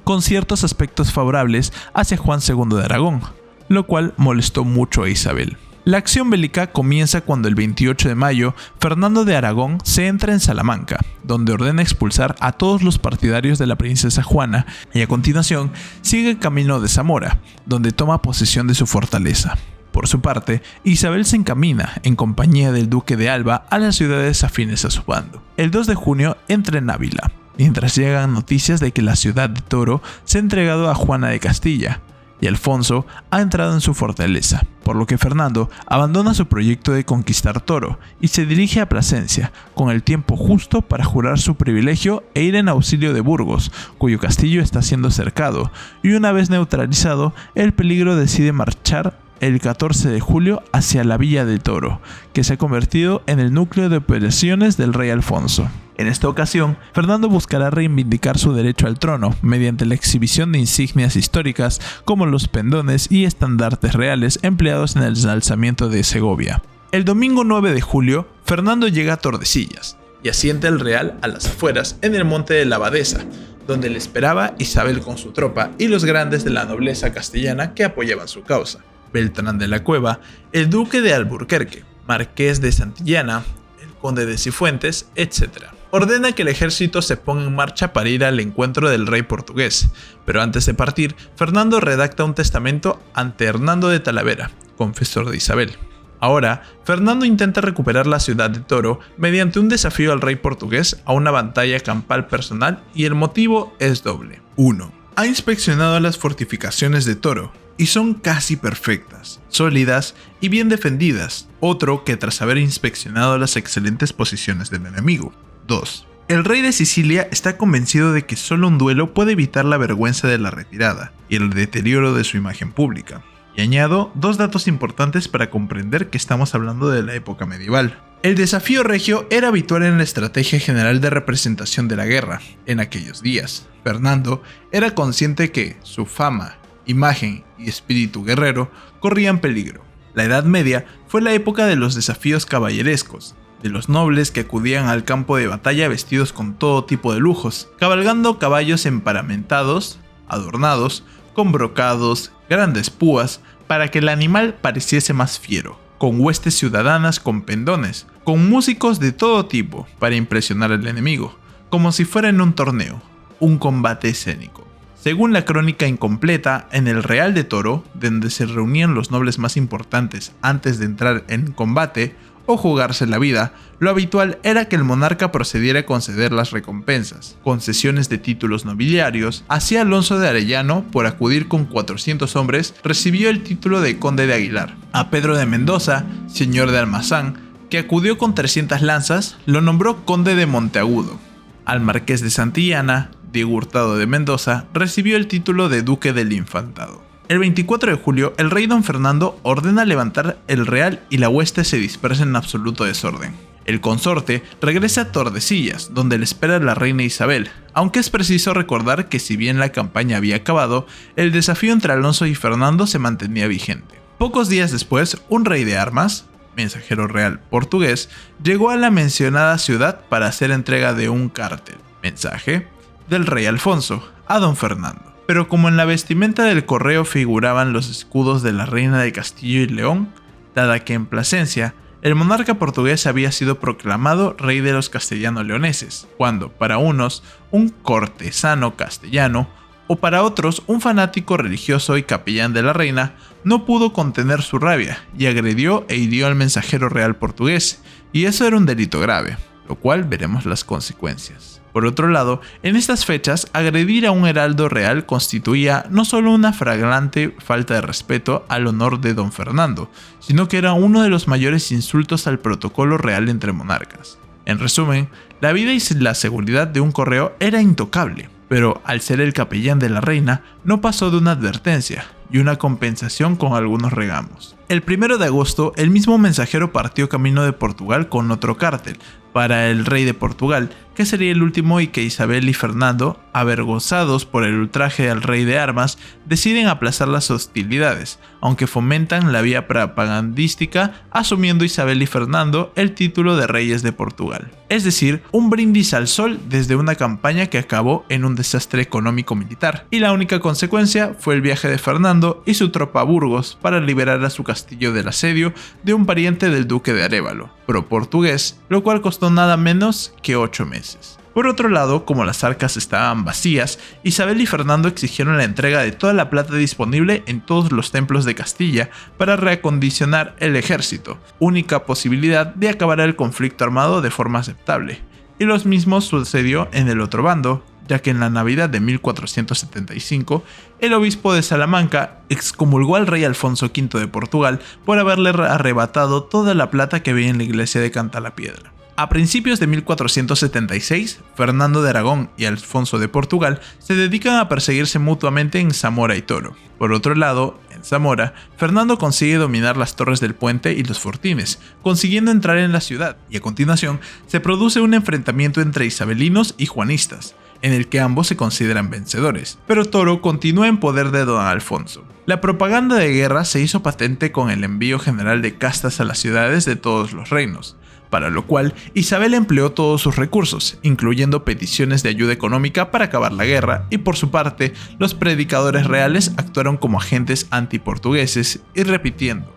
con ciertos aspectos favorables hacia Juan II de Aragón, lo cual molestó mucho a Isabel. La acción bélica comienza cuando el 28 de mayo Fernando de Aragón se entra en Salamanca, donde ordena expulsar a todos los partidarios de la princesa Juana y a continuación sigue el camino de Zamora, donde toma posesión de su fortaleza. Por su parte, Isabel se encamina, en compañía del duque de Alba, a las ciudades afines a su bando. El 2 de junio entra en Ávila, mientras llegan noticias de que la ciudad de Toro se ha entregado a Juana de Castilla, y Alfonso ha entrado en su fortaleza, por lo que Fernando abandona su proyecto de conquistar Toro y se dirige a Plasencia, con el tiempo justo para jurar su privilegio e ir en auxilio de Burgos, cuyo castillo está siendo cercado, y una vez neutralizado el peligro decide marchar el 14 de julio hacia la Villa de Toro, que se ha convertido en el núcleo de operaciones del rey Alfonso. En esta ocasión, Fernando buscará reivindicar su derecho al trono mediante la exhibición de insignias históricas como los pendones y estandartes reales empleados en el alzamiento de Segovia. El domingo 9 de julio, Fernando llega a Tordesillas y asienta el real a las afueras en el monte de la Abadesa, donde le esperaba Isabel con su tropa y los grandes de la nobleza castellana que apoyaban su causa: Beltrán de la Cueva, el duque de Alburquerque, marqués de Santillana, el conde de Cifuentes, etc. Ordena que el ejército se ponga en marcha para ir al encuentro del rey portugués, pero antes de partir, Fernando redacta un testamento ante Hernando de Talavera, confesor de Isabel. Ahora, Fernando intenta recuperar la ciudad de Toro mediante un desafío al rey portugués a una batalla campal personal, y el motivo es doble. 1. Ha inspeccionado las fortificaciones de Toro y son casi perfectas, sólidas y bien defendidas. Otro que tras haber inspeccionado las excelentes posiciones del enemigo. 2. El rey de Sicilia está convencido de que solo un duelo puede evitar la vergüenza de la retirada y el deterioro de su imagen pública. Y añado 2 datos importantes para comprender que estamos hablando de la época medieval. El desafío regio era habitual en la estrategia general de representación de la guerra en aquellos días. Fernando era consciente que su fama, imagen y espíritu guerrero corrían peligro. La Edad Media fue la época de los desafíos caballerescos, de los nobles que acudían al campo de batalla vestidos con todo tipo de lujos, cabalgando caballos emparamentados, adornados, con brocados, grandes púas, para que el animal pareciese más fiero, con huestes ciudadanas con pendones, con músicos de todo tipo para impresionar al enemigo, como si fuera en un torneo, un combate escénico. Según la crónica incompleta, en el Real de Toro, donde se reunían los nobles más importantes antes de entrar en combate o jugarse la vida, lo habitual era que el monarca procediera a conceder las recompensas, concesiones de títulos nobiliarios. Así Alonso de Arellano, por acudir con 400 hombres, recibió el título de conde de Aguilar. A Pedro de Mendoza, señor de Almazán, que acudió con 300 lanzas, lo nombró conde de Monteagudo. Al marqués de Santillana, Diego Hurtado de Mendoza, recibió el título de duque del Infantado. El 24 de julio, el rey don Fernando ordena levantar el real y la hueste se dispersa en absoluto desorden. El consorte regresa a Tordesillas, donde le espera la reina Isabel, aunque es preciso recordar que si bien la campaña había acabado, el desafío entre Alonso y Fernando se mantenía vigente. Pocos días después, un rey de armas, mensajero real portugués, llegó a la mencionada ciudad para hacer entrega de un cartel, mensaje, del rey Alfonso, a don Fernando. Pero como en la vestimenta del correo figuraban los escudos de la reina de Castillo y León, dada que en Plasencia el monarca portugués había sido proclamado rey de los castellano-leoneses, cuando para unos un cortesano castellano, O para otros, un fanático religioso y capellán de la reina no pudo contener su rabia y agredió e hirió al mensajero real portugués, y eso era un delito grave, lo cual veremos las consecuencias. Por otro lado, en estas fechas, agredir a un heraldo real constituía no solo una flagrante falta de respeto al honor de don Fernando, sino que era uno de los mayores insultos al protocolo real entre monarcas. En resumen, la vida y la seguridad de un correo era intocable, pero al ser el capellán de la reina, no pasó de una advertencia y una compensación con algunos regamos. El 1 de agosto, el mismo mensajero partió camino de Portugal con otro cártel para el rey de Portugal, que sería el último, y que Isabel y Fernando, avergonzados por el ultraje al rey de armas, deciden aplazar las hostilidades, aunque fomentan la vía propagandística, asumiendo Isabel y Fernando el título de reyes de Portugal. Es decir, un brindis al sol desde una campaña que acabó en un desastre económico-militar, y la única consecuencia fue el viaje de Fernando y su tropa a Burgos para liberar a su castillo del asedio de un pariente del duque de Arévalo, pro-portugués, lo cual costó nada menos que 8 meses. Por otro lado, como las arcas estaban vacías, Isabel y Fernando exigieron la entrega de toda la plata disponible en todos los templos de Castilla para reacondicionar el ejército, única posibilidad de acabar el conflicto armado de forma aceptable. Y lo mismo sucedió en el otro bando, ya que en la Navidad de 1475, el obispo de Salamanca excomulgó al rey Alfonso V de Portugal por haberle arrebatado toda la plata que había en la iglesia de Cantalapiedra. A principios de 1476, Fernando de Aragón y Alfonso de Portugal se dedican a perseguirse mutuamente en Zamora y Toro. Por otro lado, en Zamora, Fernando consigue dominar las torres del puente y los fortines, consiguiendo entrar en la ciudad, y a continuación se produce un enfrentamiento entre isabelinos y juanistas, en el que ambos se consideran vencedores, pero Toro continúa en poder de don Alfonso. La propaganda de guerra se hizo patente con el envío general de castas a las ciudades de todos los reinos, para lo cual Isabel empleó todos sus recursos, incluyendo peticiones de ayuda económica para acabar la guerra, y por su parte, los predicadores reales actuaron como agentes antiportugueses y repitiendo: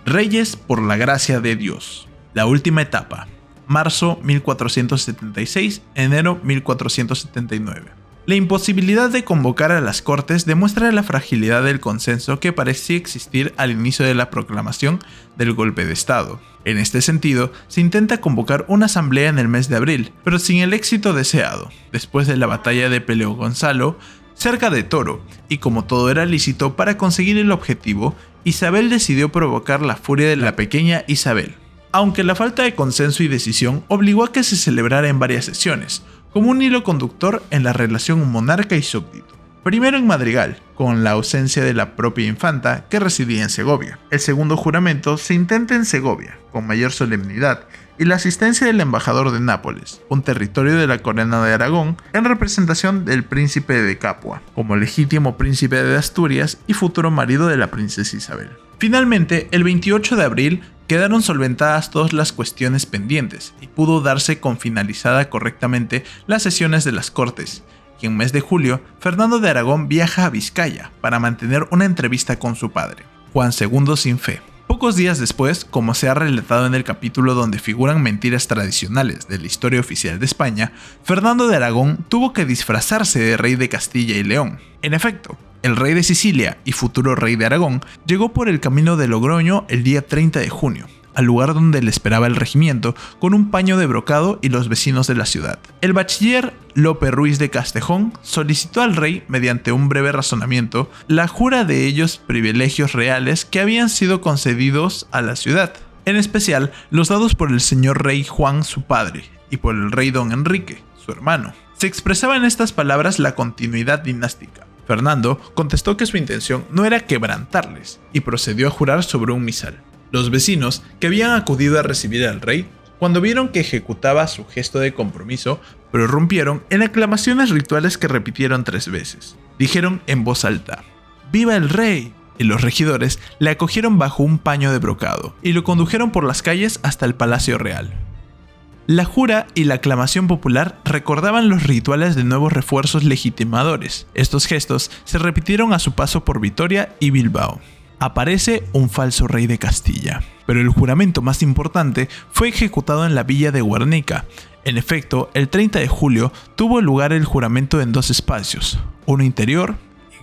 "Reyes por la gracia de Dios". La última etapa, marzo 1476, enero 1479. La imposibilidad de convocar a las cortes demuestra la fragilidad del consenso que parecía existir al inicio de la proclamación del golpe de Estado. En este sentido, se intenta convocar una asamblea en el mes de abril, pero sin el éxito deseado, después de la batalla de Peleo Gonzalo, cerca de Toro, y como todo era lícito para conseguir el objetivo, Isabel decidió provocar la furia de la pequeña Isabel. Aunque la falta de consenso y decisión obligó a que se celebrara en varias sesiones, como un hilo conductor en la relación monarca y súbdito. Primero en Madrigal, con la ausencia de la propia infanta que residía en Segovia. El segundo juramento se intenta en Segovia, con mayor solemnidad, y la asistencia del embajador de Nápoles, un territorio de la corona de Aragón, en representación del príncipe de Capua, como legítimo príncipe de Asturias y futuro marido de la princesa Isabel. Finalmente, el 28 de abril, quedaron solventadas todas las cuestiones pendientes y pudo darse con finalizada correctamente las sesiones de las Cortes, y en mes de julio, Fernando de Aragón viaja a Vizcaya para mantener una entrevista con su padre, Juan II sin fe. Pocos días después, como se ha relatado en el capítulo donde figuran mentiras tradicionales de la historia oficial de España, Fernando de Aragón tuvo que disfrazarse de rey de Castilla y León. En efecto, el rey de Sicilia y futuro rey de Aragón llegó por el camino de Logroño el día 30 de junio, al lugar donde le esperaba el regimiento con un paño de brocado y los vecinos de la ciudad. El bachiller Lope Ruiz de Castejón solicitó al rey, mediante un breve razonamiento, la jura de ellos privilegios reales que habían sido concedidos a la ciudad, en especial los dados por el señor rey Juan su padre y por el rey don Enrique, su hermano. Se expresaba en estas palabras la continuidad dinástica. Fernando contestó que su intención no era quebrantarles y procedió a jurar sobre un misal. Los vecinos, que habían acudido a recibir al rey, cuando vieron que ejecutaba su gesto de compromiso, prorrumpieron en aclamaciones rituales que repitieron 3 veces. Dijeron en voz alta: ¡Viva el rey! Y los regidores le acogieron bajo un paño de brocado y lo condujeron por las calles hasta el Palacio Real. La jura y la aclamación popular recordaban los rituales de nuevos refuerzos legitimadores. Estos gestos se repitieron a su paso por Vitoria y Bilbao. aparece un falso rey de Castilla. Pero el juramento más importante fue ejecutado en la villa de Guernica. En efecto, el 30 de julio tuvo lugar el juramento en dos espacios, uno interior,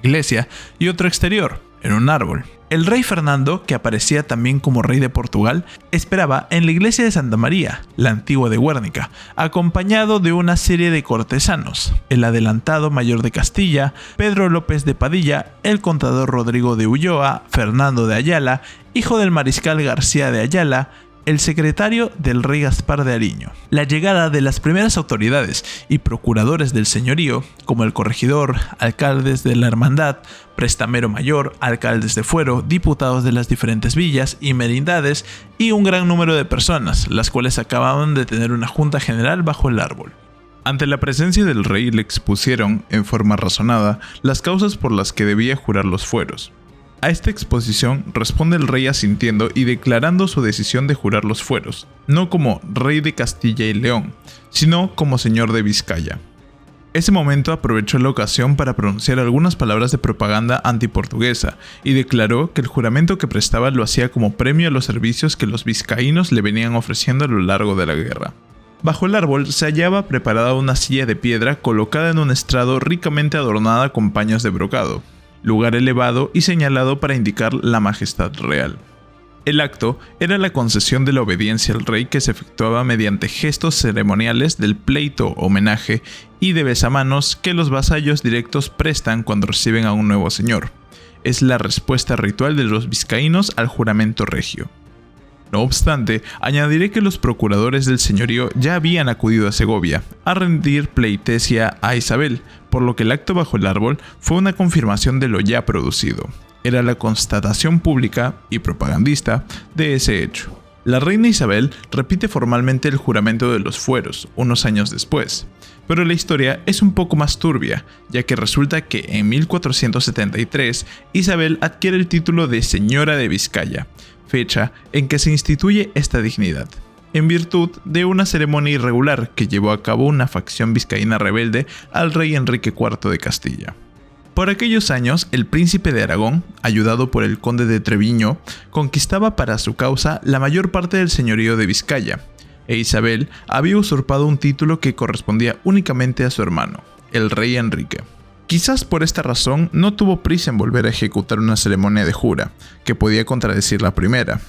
iglesia, y otro exterior, en un árbol. El rey Fernando, que aparecía también como rey de Portugal, esperaba en la iglesia de Santa María, la antigua de Guernica, acompañado de una serie de cortesanos: el adelantado mayor de Castilla, Pedro López de Padilla, el contador Rodrigo de Ulloa, Fernando de Ayala, hijo del mariscal García de Ayala, el secretario del rey Gaspar de Ariño. La llegada de las primeras autoridades y procuradores del señorío, como el corregidor, alcaldes de la hermandad, prestamero mayor, alcaldes de fuero, diputados de las diferentes villas y merindades, y un gran número de personas, las cuales acababan de tener una junta general bajo el árbol. Ante la presencia del rey le expusieron, en forma razonada, las causas por las que debía jurar los fueros. A esta exposición responde el rey asintiendo y declarando su decisión de jurar los fueros, no como rey de Castilla y León, sino como señor de Vizcaya. Ese momento aprovechó la ocasión para pronunciar algunas palabras de propaganda antiportuguesa y declaró que el juramento que prestaba lo hacía como premio a los servicios que los vizcaínos le venían ofreciendo a lo largo de la guerra. Bajo el árbol se hallaba preparada una silla de piedra colocada en un estrado ricamente adornada con paños de brocado, lugar elevado y señalado para indicar la majestad real. El acto era la concesión de la obediencia al rey, que se efectuaba mediante gestos ceremoniales del pleito, homenaje y de besamanos que los vasallos directos prestan cuando reciben a un nuevo señor. Es la respuesta ritual de los vizcaínos al juramento regio. No obstante, añadiré que los procuradores del señorío ya habían acudido a Segovia a rendir pleitesía a Isabel, por lo que el acto bajo el árbol fue una confirmación de lo ya producido. Era la constatación pública y propagandista de ese hecho. La reina Isabel repite formalmente el juramento de los fueros unos años después, pero la historia es un poco más turbia, ya que resulta que en 1473 Isabel adquiere el título de Señora de Vizcaya, fecha en que se instituye esta dignidad, en virtud de una ceremonia irregular que llevó a cabo una facción vizcaína rebelde al rey Enrique IV de Castilla. Por aquellos años, el príncipe de Aragón, ayudado por el conde de Treviño, conquistaba para su causa la mayor parte del señorío de Vizcaya, e Isabel había usurpado un título que correspondía únicamente a su hermano, el rey Enrique. Quizás por esta razón no tuvo prisa en volver a ejecutar una ceremonia de jura, que podía contradecir la primera.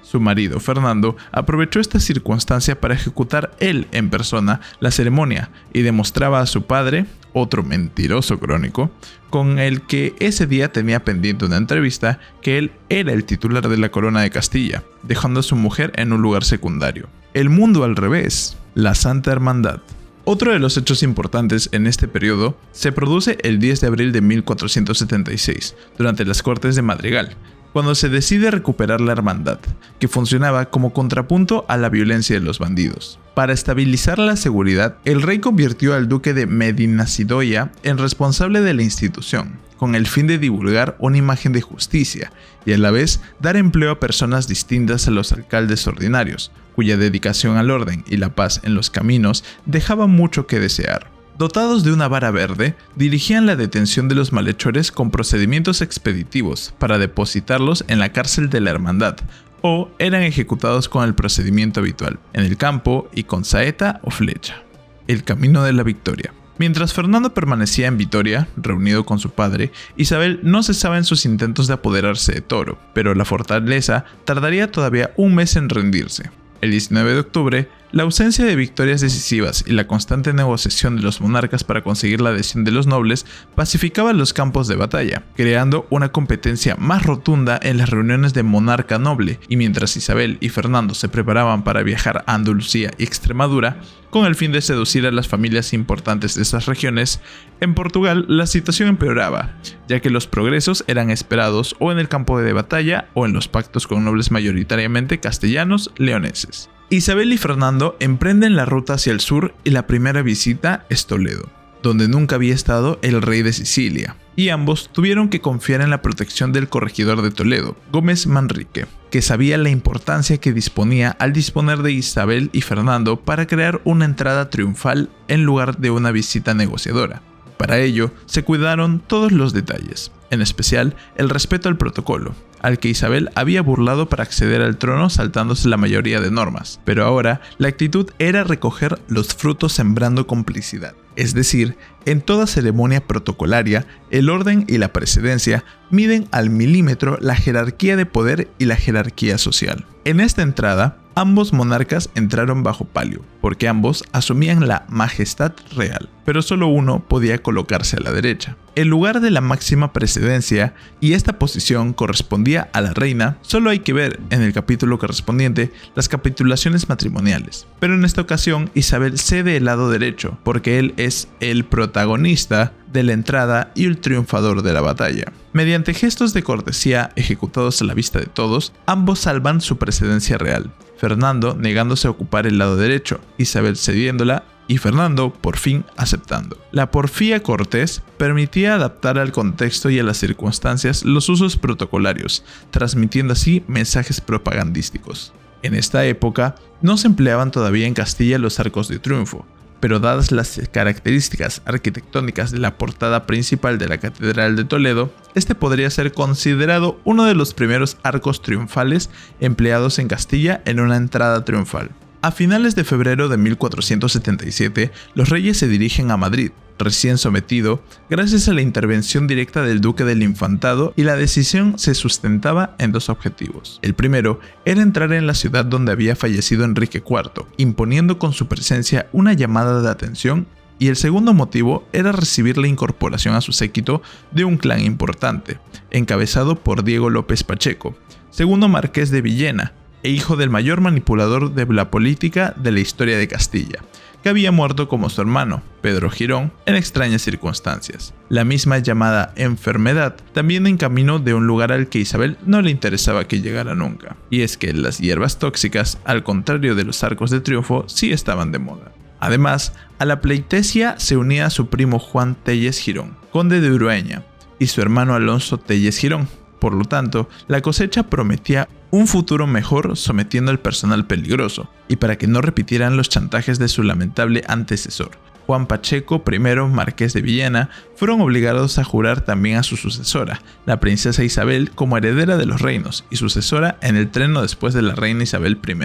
Su marido, Fernando, aprovechó esta circunstancia para ejecutar él en persona la ceremonia y demostraba a su padre, otro mentiroso crónico, con el que ese día tenía pendiente una entrevista, que él era el titular de la corona de Castilla, dejando a su mujer en un lugar secundario. El mundo al revés, la Santa Hermandad. Otro de los hechos importantes en este periodo se produce el 10 de abril de 1476, durante las Cortes de Madrigal, cuando se decide recuperar la hermandad, que funcionaba como contrapunto a la violencia de los bandidos. Para estabilizar la seguridad, el rey convirtió al duque de Medinasidoia en responsable de la institución, con el fin de divulgar una imagen de justicia y a la vez dar empleo a personas distintas a los alcaldes ordinarios, cuya dedicación al orden y la paz en los caminos dejaba mucho que desear. Dotados de una vara verde, dirigían la detención de los malhechores con procedimientos expeditivos para depositarlos en la cárcel de la hermandad, o eran ejecutados con el procedimiento habitual, en el campo y con saeta o flecha. El camino de la victoria. Mientras Fernando permanecía en Vitoria, reunido con su padre, Isabel no cesaba en sus intentos de apoderarse de Toro, pero la fortaleza tardaría todavía un mes en rendirse. El 19 de octubre, la ausencia de victorias decisivas y la constante negociación de los monarcas para conseguir la adhesión de los nobles pacificaban los campos de batalla, creando una competencia más rotunda en las reuniones de monarca noble, y mientras Isabel y Fernando se preparaban para viajar a Andalucía y Extremadura, con el fin de seducir a las familias importantes de esas regiones, en Portugal la situación empeoraba, ya que los progresos eran esperados o en el campo de batalla o en los pactos con nobles mayoritariamente castellanos leoneses. Isabel y Fernando emprenden la ruta hacia el sur y la primera visita es Toledo, donde nunca había estado el rey de Sicilia, y ambos tuvieron que confiar en la protección del corregidor de Toledo, Gómez Manrique, que sabía la importancia que disponía al disponer de Isabel y Fernando para crear una entrada triunfal en lugar de una visita negociadora. Para ello, se cuidaron todos los detalles. en especial el respeto al protocolo, al que Isabel había burlado para acceder al trono saltándose la mayoría de normas, pero ahora la actitud era recoger los frutos sembrando complicidad. Es decir, en toda ceremonia protocolaria, el orden y la precedencia miden al milímetro la jerarquía de poder y la jerarquía social. En esta entrada, ambos monarcas entraron bajo palio, porque ambos asumían la majestad real, pero solo uno podía colocarse a la derecha. El lugar de la máxima precedencia y esta posición correspondía a la reina. Solo hay que ver en el capítulo correspondiente las capitulaciones matrimoniales, pero en esta ocasión Isabel cede el lado derecho, porque él es el protagonista de la entrada y el triunfador de la batalla. Mediante gestos de cortesía ejecutados a la vista de todos, ambos salvan su precedencia real, Fernando negándose a ocupar el lado derecho, Isabel cediéndola y Fernando por fin aceptando. La porfía cortés permitía adaptar al contexto y a las circunstancias los usos protocolarios, transmitiendo así mensajes propagandísticos. En esta época no se empleaban todavía en Castilla los arcos de triunfo, pero dadas las características arquitectónicas de la portada principal de la Catedral de Toledo, este podría ser considerado uno de los primeros arcos triunfales empleados en Castilla en una entrada triunfal. A finales de febrero de 1477, los reyes se dirigen a Madrid, recién sometido, gracias a la intervención directa del duque del Infantado, y la decisión se sustentaba en dos objetivos. El primero era entrar en la ciudad donde había fallecido Enrique IV, imponiendo con su presencia una llamada de atención, y el segundo motivo era recibir la incorporación a su séquito de un clan importante, encabezado por Diego López Pacheco, segundo marqués de Villena, e hijo del mayor manipulador de la política de la historia de Castilla, que había muerto como su hermano, Pedro Girón, en extrañas circunstancias. La misma llamada enfermedad también en camino de un lugar al que Isabel no le interesaba que llegara nunca, y es que las hierbas tóxicas, al contrario de los arcos de triunfo, sí estaban de moda. Además, a la pleitesía se unía su primo Juan Telles Girón, conde de Urueña, y su hermano Alonso Telles Girón. Por lo tanto, la cosecha prometía un futuro mejor sometiendo al personal peligroso, y para que no repitieran los chantajes de su lamentable antecesor, Juan Pacheco, primero marqués de Villena, fueron obligados a jurar también a su sucesora, la princesa Isabel, como heredera de los reinos y sucesora en el trono después de la reina Isabel I.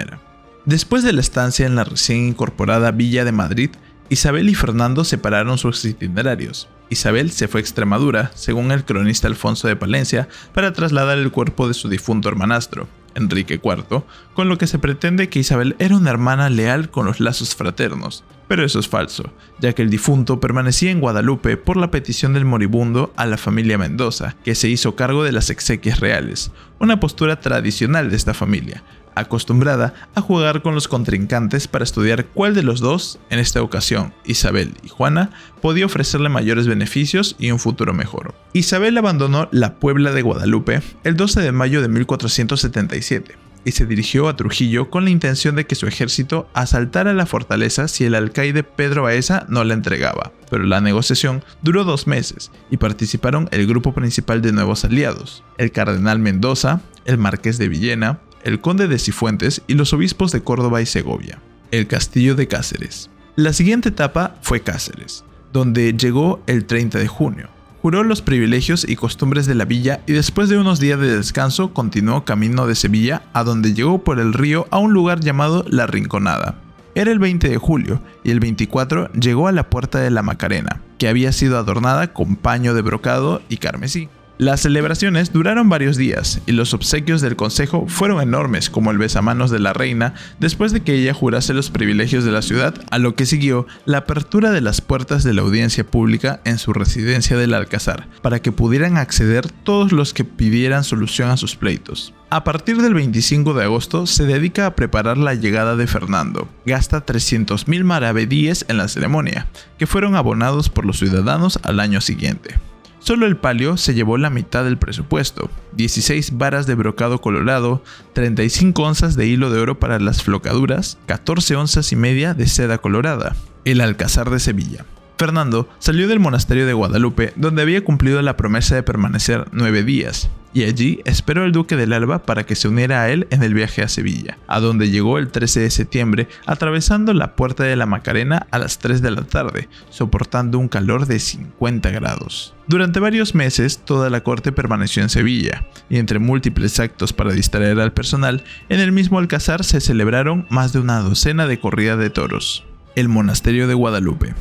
Después de la estancia en la recién incorporada Villa de Madrid, Isabel y Fernando separaron sus itinerarios. Isabel se fue a Extremadura, según el cronista Alfonso de Palencia, para trasladar el cuerpo de su difunto hermanastro, Enrique IV, con lo que se pretende que Isabel era una hermana leal con los lazos fraternos. Pero eso es falso, ya que el difunto permanecía en Guadalupe por la petición del moribundo a la familia Mendoza, que se hizo cargo de las exequias reales, una postura tradicional de esta familia, acostumbrada a jugar con los contrincantes para estudiar cuál de los dos, en esta ocasión Isabel y Juana, podía ofrecerle mayores beneficios y un futuro mejor. Isabel abandonó la Puebla de Guadalupe el 12 de mayo de 1477 y se dirigió a Trujillo con la intención de que su ejército asaltara la fortaleza si el alcaide Pedro Baeza no la entregaba. Pero la negociación duró 2 meses y participaron el grupo principal de nuevos aliados, el cardenal Mendoza, el marqués de Villena, el conde de Cifuentes y los obispos de Córdoba y Segovia. El castillo de Cáceres. La siguiente etapa fue Cáceres, donde llegó el 30 de junio. Juró los privilegios y costumbres de la villa y después de unos días de descanso continuó camino de Sevilla, a donde llegó por el río a un lugar llamado La Rinconada. Era el 20 de julio y el 24 llegó a la puerta de la Macarena, que había sido adornada con paño de brocado y carmesí. Las celebraciones duraron varios días y los obsequios del consejo fueron enormes, como el besamanos de la reina después de que ella jurase los privilegios de la ciudad, a lo que siguió la apertura de las puertas de la audiencia pública en su residencia del Alcázar, para que pudieran acceder todos los que pidieran solución a sus pleitos. A partir del 25 de agosto se dedica a preparar la llegada de Fernando. Gasta 300.000 maravedíes en la ceremonia, que fueron abonados por los ciudadanos al año siguiente. Solo el palio se llevó la mitad del presupuesto, 16 varas de brocado colorado, 35 onzas de hilo de oro para las flocaduras, 14 onzas y media de seda colorada. El Alcázar de Sevilla. Fernando salió del monasterio de Guadalupe, donde había cumplido la promesa de permanecer 9 días, y allí esperó al duque del Alba para que se uniera a él en el viaje a Sevilla, a donde llegó el 13 de septiembre atravesando la puerta de la Macarena a las 3 de la tarde, soportando un calor de 50 grados. Durante varios meses, toda la corte permaneció en Sevilla, y entre múltiples actos para distraer al personal, en el mismo alcázar se celebraron más de una docena de corridas de toros. El monasterio de Guadalupe.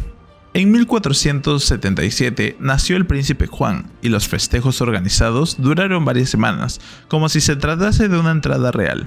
En 1477 nació el príncipe Juan, y los festejos organizados duraron varias semanas, como si se tratase de una entrada real.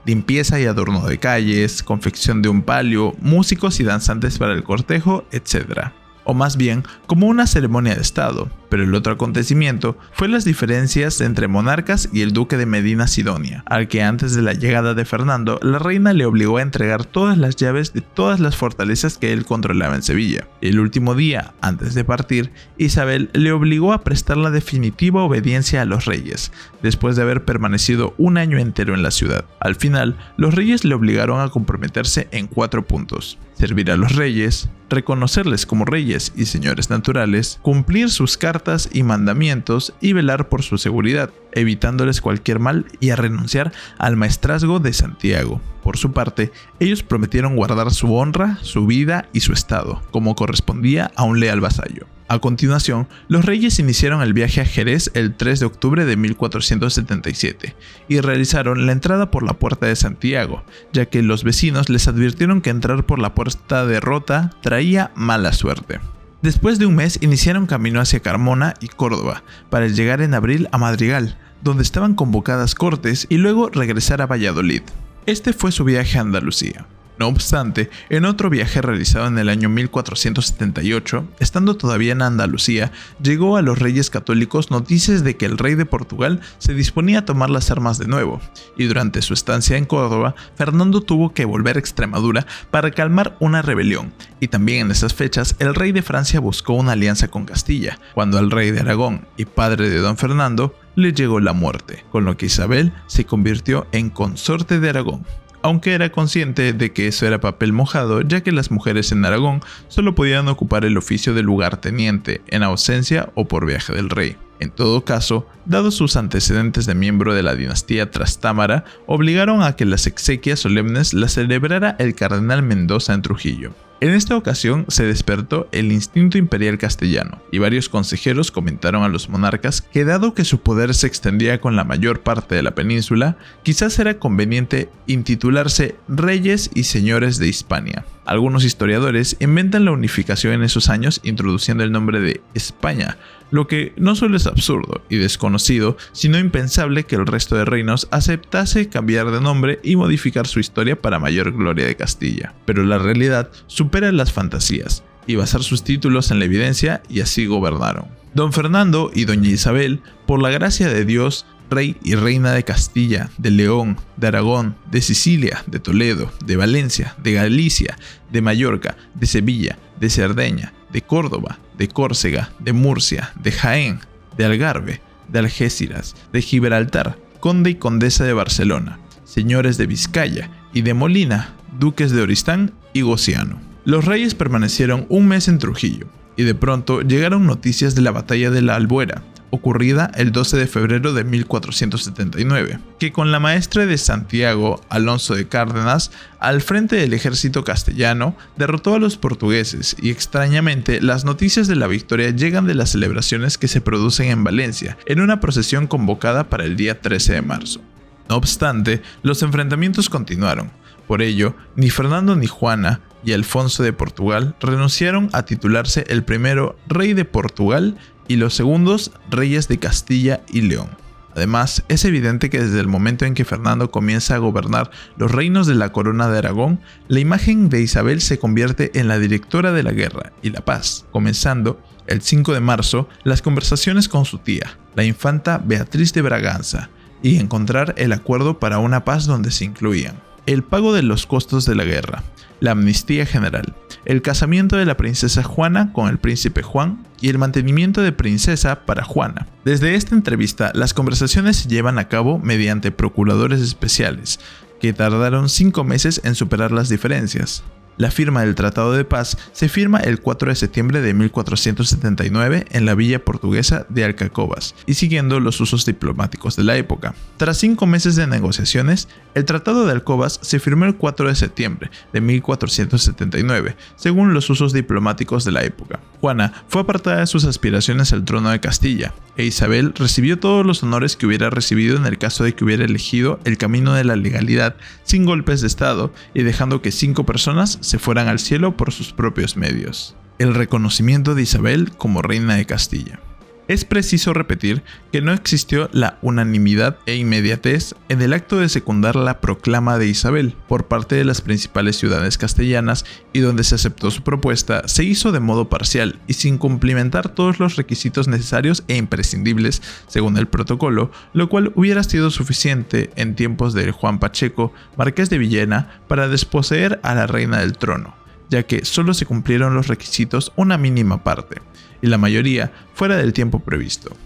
Limpieza y adorno de calles, confección de un palio, músicos y danzantes para el cortejo, etc. O más bien, como una ceremonia de estado, pero el otro acontecimiento fue las diferencias entre monarcas y el duque de Medina Sidonia, al que antes de la llegada de Fernando, la reina le obligó a entregar todas las llaves de todas las fortalezas que él controlaba en Sevilla. El último día, antes de partir, Isabel le obligó a prestar la definitiva obediencia a los reyes, después de haber permanecido un año entero en la ciudad. Al final, los reyes le obligaron a comprometerse en 4 puntos: servir a los reyes, reconocerles como reyes y señores naturales, cumplir sus cartas y mandamientos y velar por su seguridad, evitándoles cualquier mal, y a renunciar al maestrazgo de Santiago. Por su parte, ellos prometieron guardar su honra, su vida y su estado, como correspondía a un leal vasallo. A continuación, los reyes iniciaron el viaje a Jerez el 3 de octubre de 1477 y realizaron la entrada por la puerta de Santiago, ya que los vecinos les advirtieron que entrar por la puerta de Rota traía mala suerte. Después de un mes iniciaron camino hacia Carmona y Córdoba, para llegar en abril a Madrigal, donde estaban convocadas cortes, y luego regresar a Valladolid. Este fue su viaje a Andalucía. No obstante, en otro viaje realizado en el año 1478, estando todavía en Andalucía, llegó a los reyes católicos noticias de que el rey de Portugal se disponía a tomar las armas de nuevo, y durante su estancia en Córdoba, Fernando tuvo que volver a Extremadura para calmar una rebelión, y también en esas fechas el rey de Francia buscó una alianza con Castilla, cuando al rey de Aragón y padre de don Fernando le llegó la muerte, con lo que Isabel se convirtió en consorte de Aragón. Aunque era consciente de que eso era papel mojado, ya que las mujeres en Aragón solo podían ocupar el oficio de lugarteniente en ausencia o por viaje del rey. En todo caso, dados sus antecedentes de miembro de la dinastía Trastámara, obligaron a que las exequias solemnes las celebrara el cardenal Mendoza en Trujillo. En esta ocasión se despertó el instinto imperial castellano, y varios consejeros comentaron a los monarcas que, dado que su poder se extendía con la mayor parte de la península, quizás era conveniente intitularse reyes y señores de Hispania. Algunos historiadores inventan la unificación en esos años introduciendo el nombre de España, lo que no solo es absurdo y desconocido, sino impensable que el resto de reinos aceptase cambiar de nombre y modificar su historia para mayor gloria de Castilla. Pero la realidad supera las fantasías, y basar sus títulos en la evidencia, y así gobernaron. Don Fernando y doña Isabel, por la gracia de Dios, rey y reina de Castilla, de León, de Aragón, de Sicilia, de Toledo, de Valencia, de Galicia, de Mallorca, de Sevilla, de Cerdeña, de Córdoba, de Córcega, de Murcia, de Jaén, de Algarve, de Algeciras, de Gibraltar, conde y condesa de Barcelona, señores de Vizcaya y de Molina, duques de Oristán y Gociano. Los reyes permanecieron un mes en Trujillo, y de pronto llegaron noticias de la batalla de la Albuera, ocurrida el 12 de febrero de 1479, que con la maestre de Santiago, Alonso de Cárdenas, al frente del ejército castellano, derrotó a los portugueses, y extrañamente las noticias de la victoria llegan de las celebraciones que se producen en Valencia, en una procesión convocada para el día 13 de marzo. No obstante, los enfrentamientos continuaron. Por ello, ni Fernando ni Juana y Alfonso de Portugal renunciaron a titularse el primero rey de Portugal y los segundos reyes de Castilla y León. Además, es evidente que desde el momento en que Fernando comienza a gobernar los reinos de la corona de Aragón, la imagen de Isabel se convierte en la directora de la guerra y la paz, comenzando el 5 de marzo las conversaciones con su tía, la infanta Beatriz de Braganza, y encontrar el acuerdo para una paz donde se incluían el pago de los costos de la guerra, la amnistía general, el casamiento de la princesa Juana con el príncipe Juan y el mantenimiento de princesa para Juana. Desde esta entrevista, las conversaciones se llevan a cabo mediante procuradores especiales, que tardaron 5 meses en superar las diferencias. La firma del Tratado de Paz se firma el 4 de septiembre de 1479 en la villa portuguesa de Alcacobas y siguiendo los usos diplomáticos de la época. Tras 5 meses de negociaciones, el Tratado de Alcobas se firmó el 4 de septiembre de 1479, según los usos diplomáticos de la época. Juana fue apartada de sus aspiraciones al trono de Castilla, e Isabel recibió todos los honores que hubiera recibido en el caso de que hubiera elegido el camino de la legalidad sin golpes de estado y dejando que 5 personas se fueran al cielo por sus propios medios. El reconocimiento de Isabel como reina de Castilla. Es preciso repetir que no existió la unanimidad e inmediatez en el acto de secundar la proclama de Isabel por parte de las principales ciudades castellanas, y donde se aceptó su propuesta se hizo de modo parcial y sin cumplimentar todos los requisitos necesarios e imprescindibles según el protocolo, lo cual hubiera sido suficiente en tiempos de Juan Pacheco, marqués de Villena, para desposeer a la reina del trono, ya que solo se cumplieron los requisitos una mínima parte, y la mayoría fuera del tiempo previsto.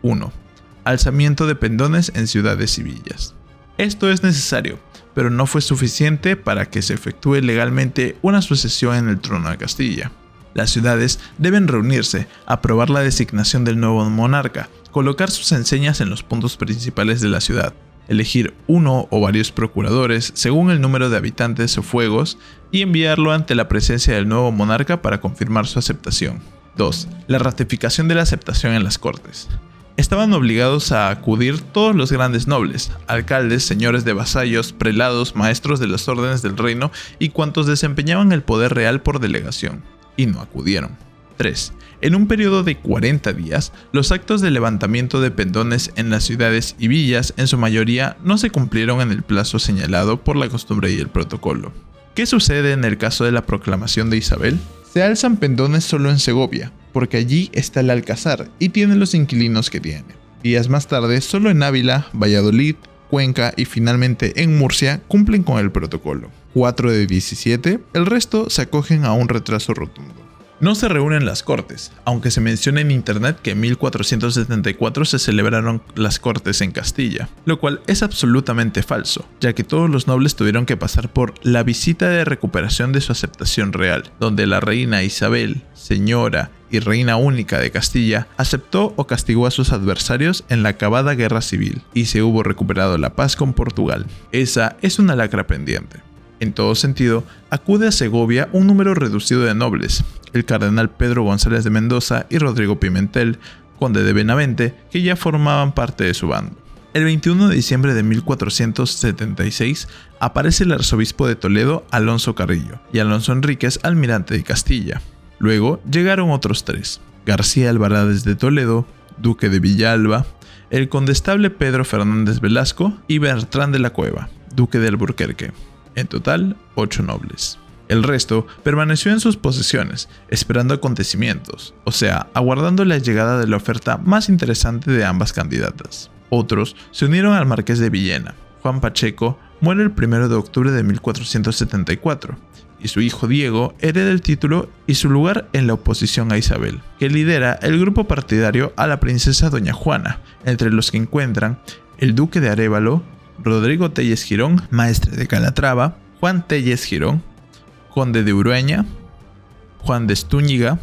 1. Alzamiento de pendones en ciudades y villas. Esto es necesario, pero no fue suficiente para que se efectúe legalmente una sucesión en el trono de Castilla. Las ciudades deben reunirse, aprobar la designación del nuevo monarca, colocar sus enseñas en los puntos principales de la ciudad, elegir uno o varios procuradores según el número de habitantes o fuegos y enviarlo ante la presencia del nuevo monarca para confirmar su aceptación. 2. La ratificación de la aceptación en las Cortes. Estaban obligados a acudir todos los grandes nobles, alcaldes, señores de vasallos, prelados, maestros de las órdenes del reino y cuantos desempeñaban el poder real por delegación, y no acudieron. 3. En un periodo de 40 días, los actos de levantamiento de pendones en las ciudades y villas en su mayoría no se cumplieron en el plazo señalado por la costumbre y el protocolo. ¿Qué sucede en el caso de la proclamación de Isabel? Se alzan pendones solo en Segovia, porque allí está el alcázar y tiene los inquilinos que tiene. Días más tarde, solo en Ávila, Valladolid, Cuenca y finalmente en Murcia cumplen con el protocolo. 4 de 17, el resto se acogen a un retraso rotundo. No se reúnen las cortes, aunque se menciona en internet que en 1474 se celebraron las cortes en Castilla, lo cual es absolutamente falso, ya que todos los nobles tuvieron que pasar por la visita de recuperación de su aceptación real, donde la reina Isabel, señora y reina única de Castilla, aceptó o castigó a sus adversarios en la acabada guerra civil, y se hubo recuperado la paz con Portugal. Esa es una lacra pendiente. En todo sentido, acude a Segovia un número reducido de nobles, el cardenal Pedro González de Mendoza y Rodrigo Pimentel, conde de Benavente, que ya formaban parte de su bando. El 21 de diciembre de 1476 aparece el arzobispo de Toledo, Alonso Carrillo, y Alonso Enríquez, almirante de Castilla. Luego llegaron otros 3, García Alvarades de Toledo, duque de Villalba, el condestable Pedro Fernández Velasco y Bertrán de la Cueva, duque de Alburquerque. En total, 8 nobles. El resto permaneció en sus posesiones, esperando acontecimientos, o sea, aguardando la llegada de la oferta más interesante de ambas candidatas. Otros se unieron al marqués de Villena. Juan Pacheco muere el 1 de octubre de 1474, y su hijo Diego hereda el título y su lugar en la oposición a Isabel, que lidera el grupo partidario a la princesa Doña Juana, entre los que encuentran el duque de Arévalo, Rodrigo Telles Girón, maestre de Calatrava, Juan Telles Girón, conde de Urueña, Juan de Estúñiga,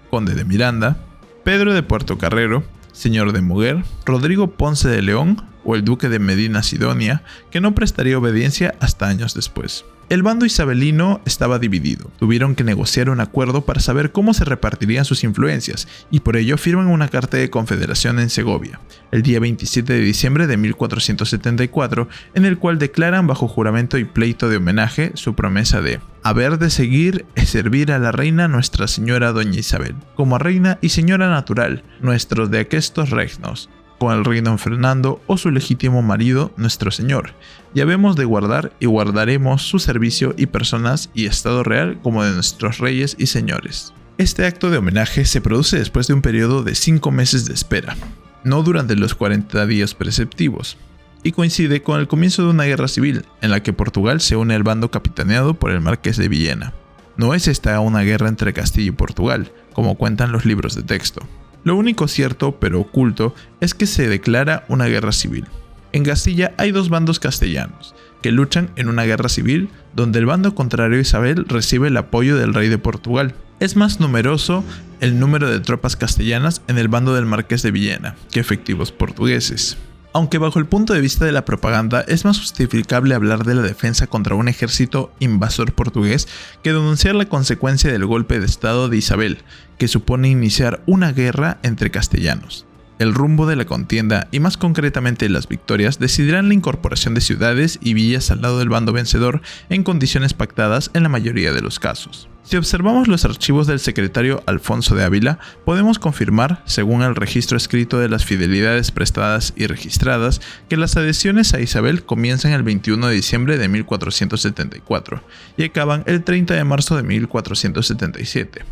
conde de Miranda, Pedro de Puertocarrero, señor de Muguer, Rodrigo Ponce de León o el duque de Medina Sidonia, que no prestaría obediencia hasta años después. El bando isabelino estaba dividido. Tuvieron que negociar un acuerdo para saber cómo se repartirían sus influencias, y por ello firman una carta de confederación en Segovia, el día 27 de diciembre de 1474, en el cual declaran bajo juramento y pleito de homenaje su promesa de haber de seguir y servir a la reina Nuestra Señora Doña Isabel, como reina y señora natural, nuestros de aquestos regnos, con el rey don Fernando o su legítimo marido, nuestro señor, y habemos de guardar y guardaremos su servicio y personas y estado real como de nuestros reyes y señores. Este acto de homenaje se produce después de un periodo de 5 meses de espera, no durante los 40 días preceptivos, y coincide con el comienzo de una guerra civil, en la que Portugal se une al bando capitaneado por el marqués de Villena. No es esta una guerra entre Castilla y Portugal, como cuentan los libros de texto. Lo único cierto, pero oculto, es que se declara una guerra civil. En Castilla hay 2 bandos castellanos, que luchan en una guerra civil donde el bando contrario a Isabel recibe el apoyo del rey de Portugal. Es más numeroso el número de tropas castellanas en el bando del Marqués de Villena que efectivos portugueses. Aunque bajo el punto de vista de la propaganda es más justificable hablar de la defensa contra un ejército invasor portugués que denunciar la consecuencia del golpe de estado de Isabel, que supone iniciar una guerra entre castellanos. El rumbo de la contienda, y más concretamente las victorias, decidirán la incorporación de ciudades y villas al lado del bando vencedor en condiciones pactadas en la mayoría de los casos. Si observamos los archivos del secretario Alfonso de Ávila, podemos confirmar, según el registro escrito de las fidelidades prestadas y registradas, que las adhesiones a Isabel comienzan el 21 de diciembre de 1474 y acaban el 30 de marzo de 1477.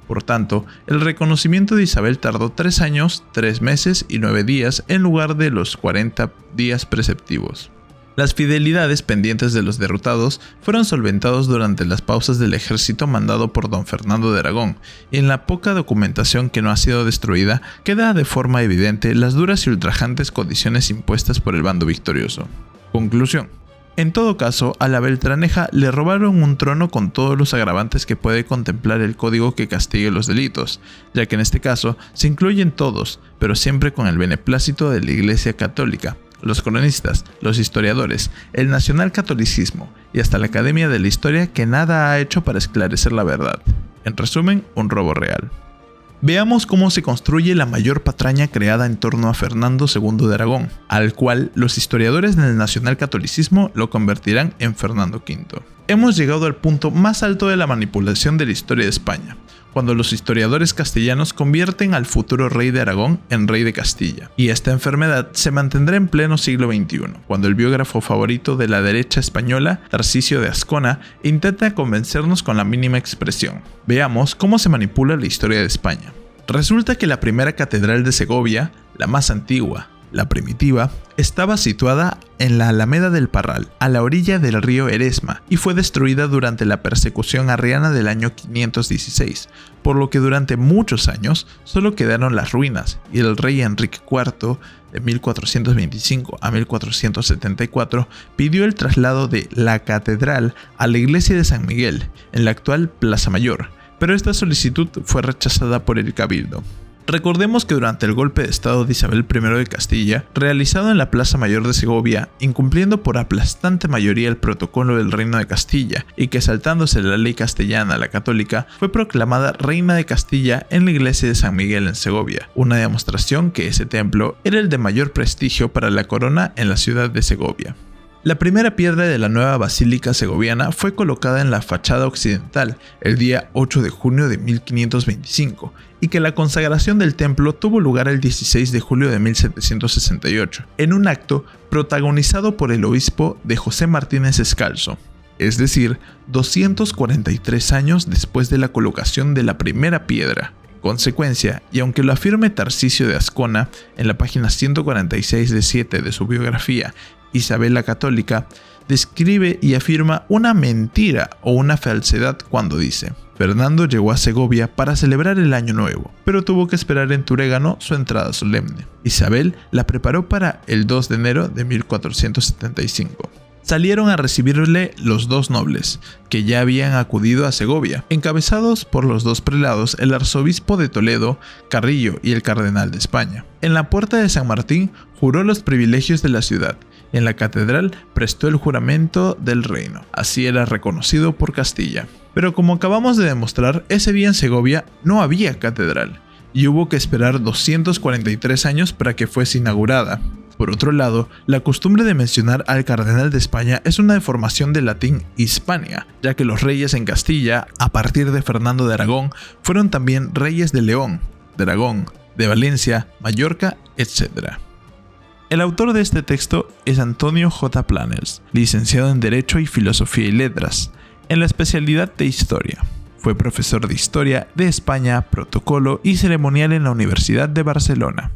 Por tanto, el reconocimiento de Isabel tardó 3 años, 3 meses y 9 días en lugar de los 40 días preceptivos. Las fidelidades pendientes de los derrotados fueron solventados durante las pausas del ejército mandado por don Fernando de Aragón, y en la poca documentación que no ha sido destruida queda de forma evidente las duras y ultrajantes condiciones impuestas por el bando victorioso. Conclusión. En todo caso, a la Beltraneja le robaron un trono con todos los agravantes que puede contemplar el código que castigue los delitos, ya que en este caso se incluyen todos, pero siempre con el beneplácito de la Iglesia Católica, los cronistas, los historiadores, el nacionalcatolicismo y hasta la Academia de la Historia, que nada ha hecho para esclarecer la verdad. En resumen, un robo real. Veamos cómo se construye la mayor patraña creada en torno a Fernando II de Aragón, al cual los historiadores del nacionalcatolicismo lo convertirán en Fernando V. Hemos llegado al punto más alto de la manipulación de la historia de España, cuando los historiadores castellanos convierten al futuro rey de Aragón en rey de Castilla. Y esta enfermedad se mantendrá en pleno siglo XXI, cuando el biógrafo favorito de la derecha española, Tarcisio de Ascona, intenta convencernos con la mínima expresión. Veamos cómo se manipula la historia de España. Resulta que la primera catedral de Segovia, la más antigua, la primitiva, estaba situada en la Alameda del Parral, a la orilla del río Eresma, y fue destruida durante la persecución arriana del año 516, por lo que durante muchos años solo quedaron las ruinas, y el rey Enrique IV, de 1425 a 1474, pidió el traslado de la catedral a la iglesia de San Miguel, en la actual Plaza Mayor, pero esta solicitud fue rechazada por el Cabildo. Recordemos que durante el golpe de estado de Isabel I de Castilla, realizado en la Plaza Mayor de Segovia, incumpliendo por aplastante mayoría el protocolo del Reino de Castilla y que saltándose la ley castellana, la católica, fue proclamada Reina de Castilla en la iglesia de San Miguel en Segovia, una demostración que ese templo era el de mayor prestigio para la corona en la ciudad de Segovia. La primera piedra de la nueva basílica segoviana fue colocada en la fachada occidental el día 8 de junio de 1525 y que la consagración del templo tuvo lugar el 16 de julio de 1768, en un acto protagonizado por el obispo de José Martínez Escalzo, es decir, 243 años después de la colocación de la primera piedra. Consecuencia, y aunque lo afirme Tarcisio de Ascona en la página 146 de 7 de su biografía Isabel la Católica, describe y afirma una mentira o una falsedad cuando dice: Fernando llegó a Segovia para celebrar el Año Nuevo, pero tuvo que esperar en Turégano su entrada solemne. Isabel la preparó para el 2 de enero de 1475. Salieron a recibirle los dos nobles, que ya habían acudido a Segovia, encabezados por los dos prelados, el arzobispo de Toledo, Carrillo, y el cardenal de España. En la puerta de San Martín juró los privilegios de la ciudad, y en la catedral prestó el juramento del reino. Así era reconocido por Castilla. Pero como acabamos de demostrar, ese día en Segovia no había catedral, y hubo que esperar 243 años para que fuese inaugurada. Por otro lado, la costumbre de mencionar al cardenal de España es una deformación del latín Hispania, ya que los reyes en Castilla, a partir de Fernando de Aragón, fueron también reyes de León, de Aragón, de Valencia, Mallorca, etc. El autor de este texto es Antonio J. Planels, licenciado en Derecho y Filosofía y Letras, en la especialidad de Historia. Fue profesor de Historia de España, Protocolo y Ceremonial en la Universidad de Barcelona.